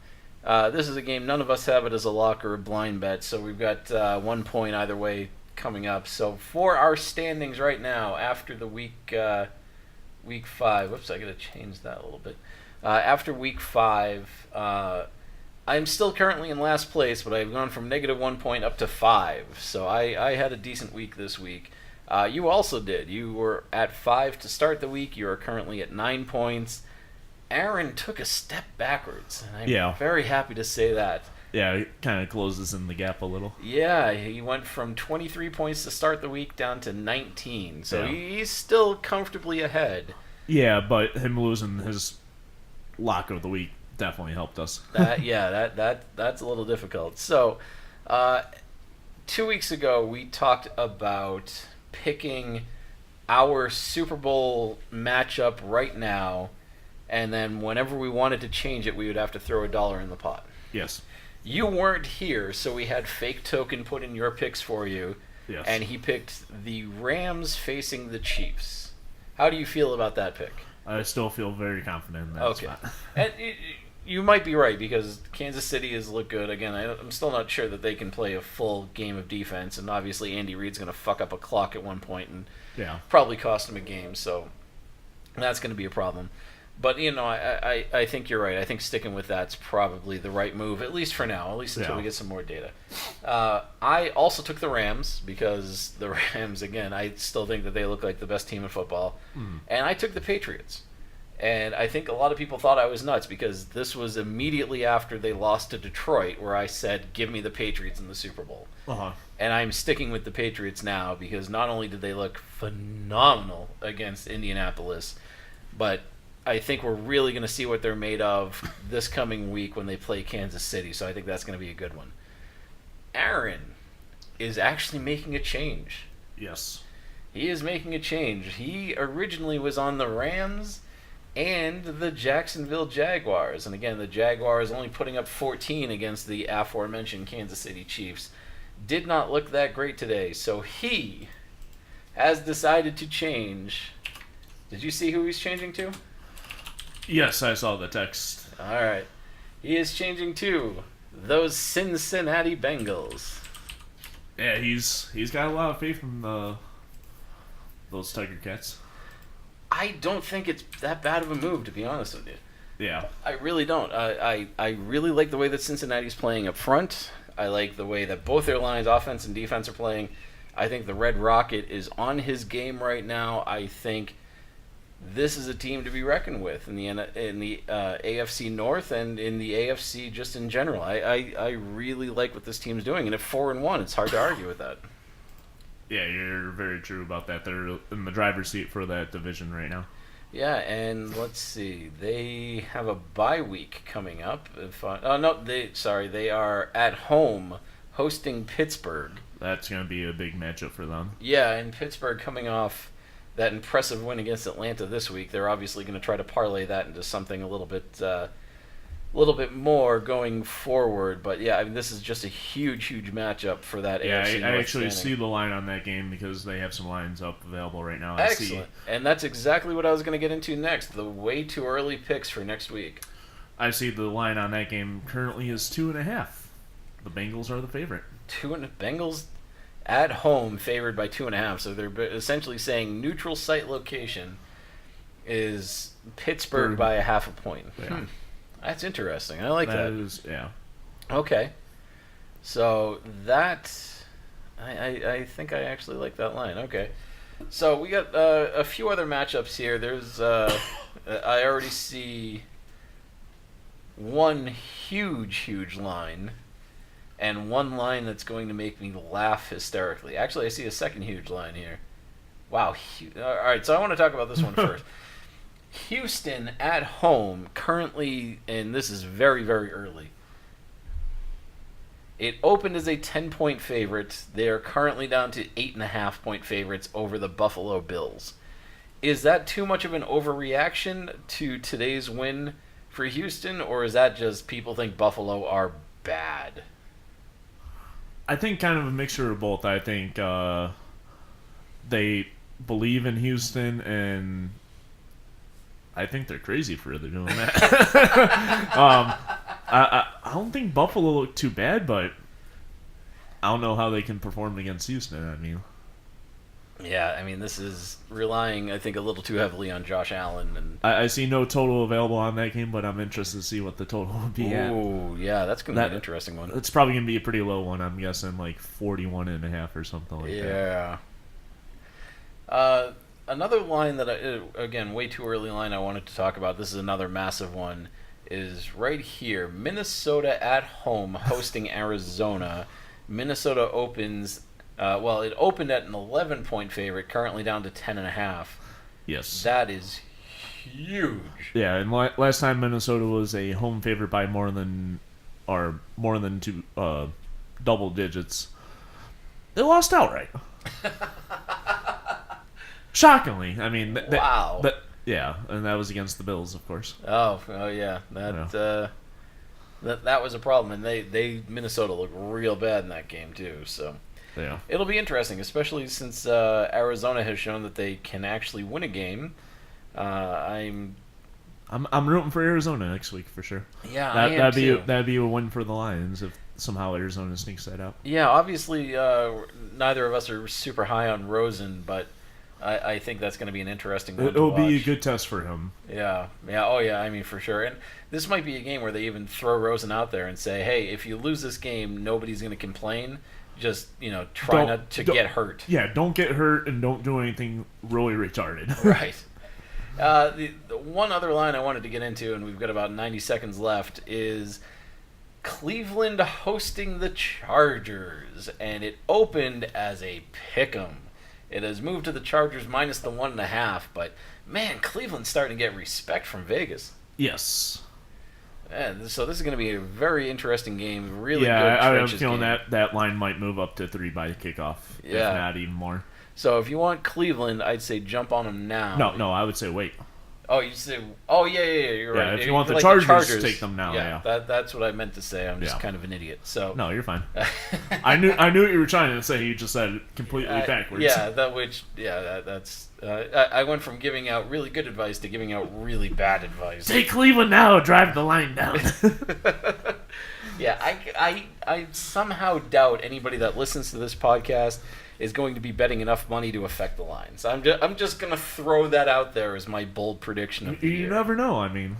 this is a game none of us have it as a lock or a blind bet, so we've got 1 point either way coming up. So for our standings right now, after the week 5, whoops, I got to change that a little bit. After week 5, I'm still currently in last place, but I've gone from -1 point up to 5. So I had a decent week this week. You also did. You were at 5 to start the week. You are currently at 9 points. Aaron took a step backwards, and I'm very happy to say that. Yeah, it kind of closes in the gap a little. Yeah, he went from 23 points to start the week down to 19, so he's still comfortably ahead. Yeah, but him losing his lock of the week definitely helped us. That's a little difficult. So, 2 weeks ago, we talked about picking our Super Bowl matchup right now, and then whenever we wanted to change it, we would have to throw $1 in the pot. Yes. You weren't here, so we had Fake Token put in your picks for you, and he picked the Rams facing the Chiefs. How do you feel about that pick? I still feel very confident in that spot. And you might be right, because Kansas City has looked good. Again, I'm still not sure that they can play a full game of defense, and obviously Andy Reid's going to fuck up a clock at one point and probably cost him a game, so that's going to be a problem. But, I think you're right. I think sticking with that's probably the right move, at least for now, at least until we get some more data. I also took the Rams, because the Rams, again, I still think that they look like the best team in football. And I took the Patriots. And I think a lot of people thought I was nuts, because this was immediately after they lost to Detroit, where I said, give me the Patriots in the Super Bowl. And I'm sticking with the Patriots now, because not only did they look phenomenal against Indianapolis, but I think we're really going to see what they're made of this coming week when they play Kansas City. So I think that's going to be a good one. Aaron is actually making a change. Yes. He is making a change. He originally was on the Rams and the Jacksonville Jaguars. And again, the Jaguars only putting up 14 against the aforementioned Kansas City Chiefs. Did not look that great today. So he has decided to change. Did you see who he's changing to? Yes, I saw the text. All right. He is changing to those Cincinnati Bengals. Yeah, he's got a lot of faith in those Tiger Cats. I don't think it's that bad of a move, to be honest with you. Yeah. I really don't. I really like the way that Cincinnati's playing up front. I like the way that both their lines, offense and defense, are playing. I think the Red Rocket is on his game right now. I think this is a team to be reckoned with in the AFC North and in the AFC just in general. I really like what this team's doing, and at 4-1, it's hard to argue with that. Yeah, you're very true about that. They're in the driver's seat for that division right now. Yeah, and let's see. They have a bye week coming up. They are at home hosting Pittsburgh. That's going to be a big matchup for them. Yeah, and Pittsburgh coming off that impressive win against Atlanta this week. They're obviously going to try to parlay that into something a little bit more going forward. But yeah, I mean, this is just a huge matchup for that AFC North I actually standing. see the line on that game because they have some lines up available right now. Excellent. And that's exactly what I was going to get into next. The way too early picks for next week. I see the line on that game currently is 2.5. The Bengals are the favorite. Bengals at home favored by 2.5. So they're essentially saying neutral site location is Pittsburgh by a half a point. Yeah. That's interesting. I like that. Yeah. Okay. So that I think I actually like that line. Okay. So we got a few other matchups here. There's I already see one huge line and one line that's going to make me laugh hysterically. Actually, I see a second huge line here. Wow. All right, so I want to talk about this one first. Houston at home currently, and this is very early. It opened as a 10-point favorite. They are currently down to 8.5-point favorites over the Buffalo Bills. Is that too much of an overreaction to today's win for Houston, or is that just people think Buffalo are bad? I think kind of a mixture of both. I think they believe in Houston, and I think they're crazy for doing that. I don't think Buffalo looked too bad, but I don't know how they can perform against Houston. I mean, yeah, I mean, this is relying, I think, a little too heavily on Josh Allen. And I see no total available on that game, but I'm interested to see what the total would be at. Oh, yeah, that's going to be an interesting one. It's probably going to be a pretty low one. I'm guessing like 41.5 or something like that. Yeah. Another line that, again, way too early line I wanted to talk about, this is another massive one, is right here. Minnesota at home hosting Arizona. Minnesota opens, it opened at an 11-point favorite, currently down to 10.5. Yes. That is huge. Yeah, and last time Minnesota was a home favorite by more than two double digits, they lost outright. Shockingly, I mean, wow. Yeah, and that was against the Bills, of course. Oh yeah, that was a problem, and they Minnesota looked real bad in that game too. So yeah, it'll be interesting, especially since Arizona has shown that they can actually win a game. I'm rooting for Arizona next week for sure. Yeah, that'd be a win for the Lions if somehow Arizona sneaks that out. Yeah, obviously, neither of us are super high on Rosen, but I think that's going to be an interesting one. It'll be a good test for him. Yeah. Oh yeah. I mean, for sure. And this might be a game where they even throw Rosen out there and say, "Hey, if you lose this game, nobody's going to complain. Just try not to get hurt." Yeah, don't get hurt and don't do anything really retarded. Right. The one other line I wanted to get into, and we've got about 90 seconds left, is Cleveland hosting the Chargers, and it opened as a pick'em. It has moved to the Chargers minus the 1.5, but man, Cleveland's starting to get respect from Vegas. Yes. And so this is going to be a very interesting game. Really good I'm feeling game. that line might move up to 3 by kickoff, if not even more. So if you want Cleveland, I'd say jump on them now. No, I would say wait. Oh, you say? Oh, yeah. You're Yeah, right. if you want the like Chargers, take them now. Yeah, Yeah. That's what I meant to say. I'm just Yeah. kind of an idiot. So No, you're fine. I knew what you were trying to say. You just said it completely backwards. Yeah, that's. I went from giving out really good advice to giving out really bad advice. Take Cleveland now. Drive the line down. Yeah, I somehow doubt anybody that listens to this podcast is going to be betting enough money to affect the lines. I'm just gonna throw that out there as my bold prediction of the You year. never know. I mean,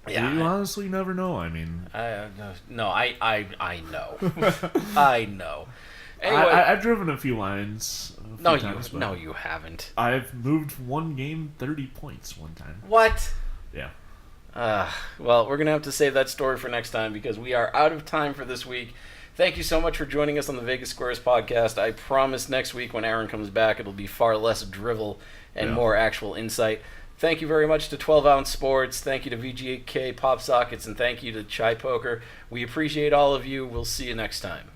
Yeah, you honestly never know. I mean, I know. I know. Anyway, I've driven a few lines. no, you haven't. I've moved one game 30 points one time. What? Yeah. Well, we're going to have to save that story for next time because we are out of time for this week. Thank you so much for joining us on the Vegas Squares podcast. I promise next week when Aaron comes back, it'll be far less drivel and more actual insight. Thank you very much to 12 Ounce Sports. Thank you to VGK Pop Sockets, and thank you to Chai Poker. We appreciate all of you. We'll see you next time.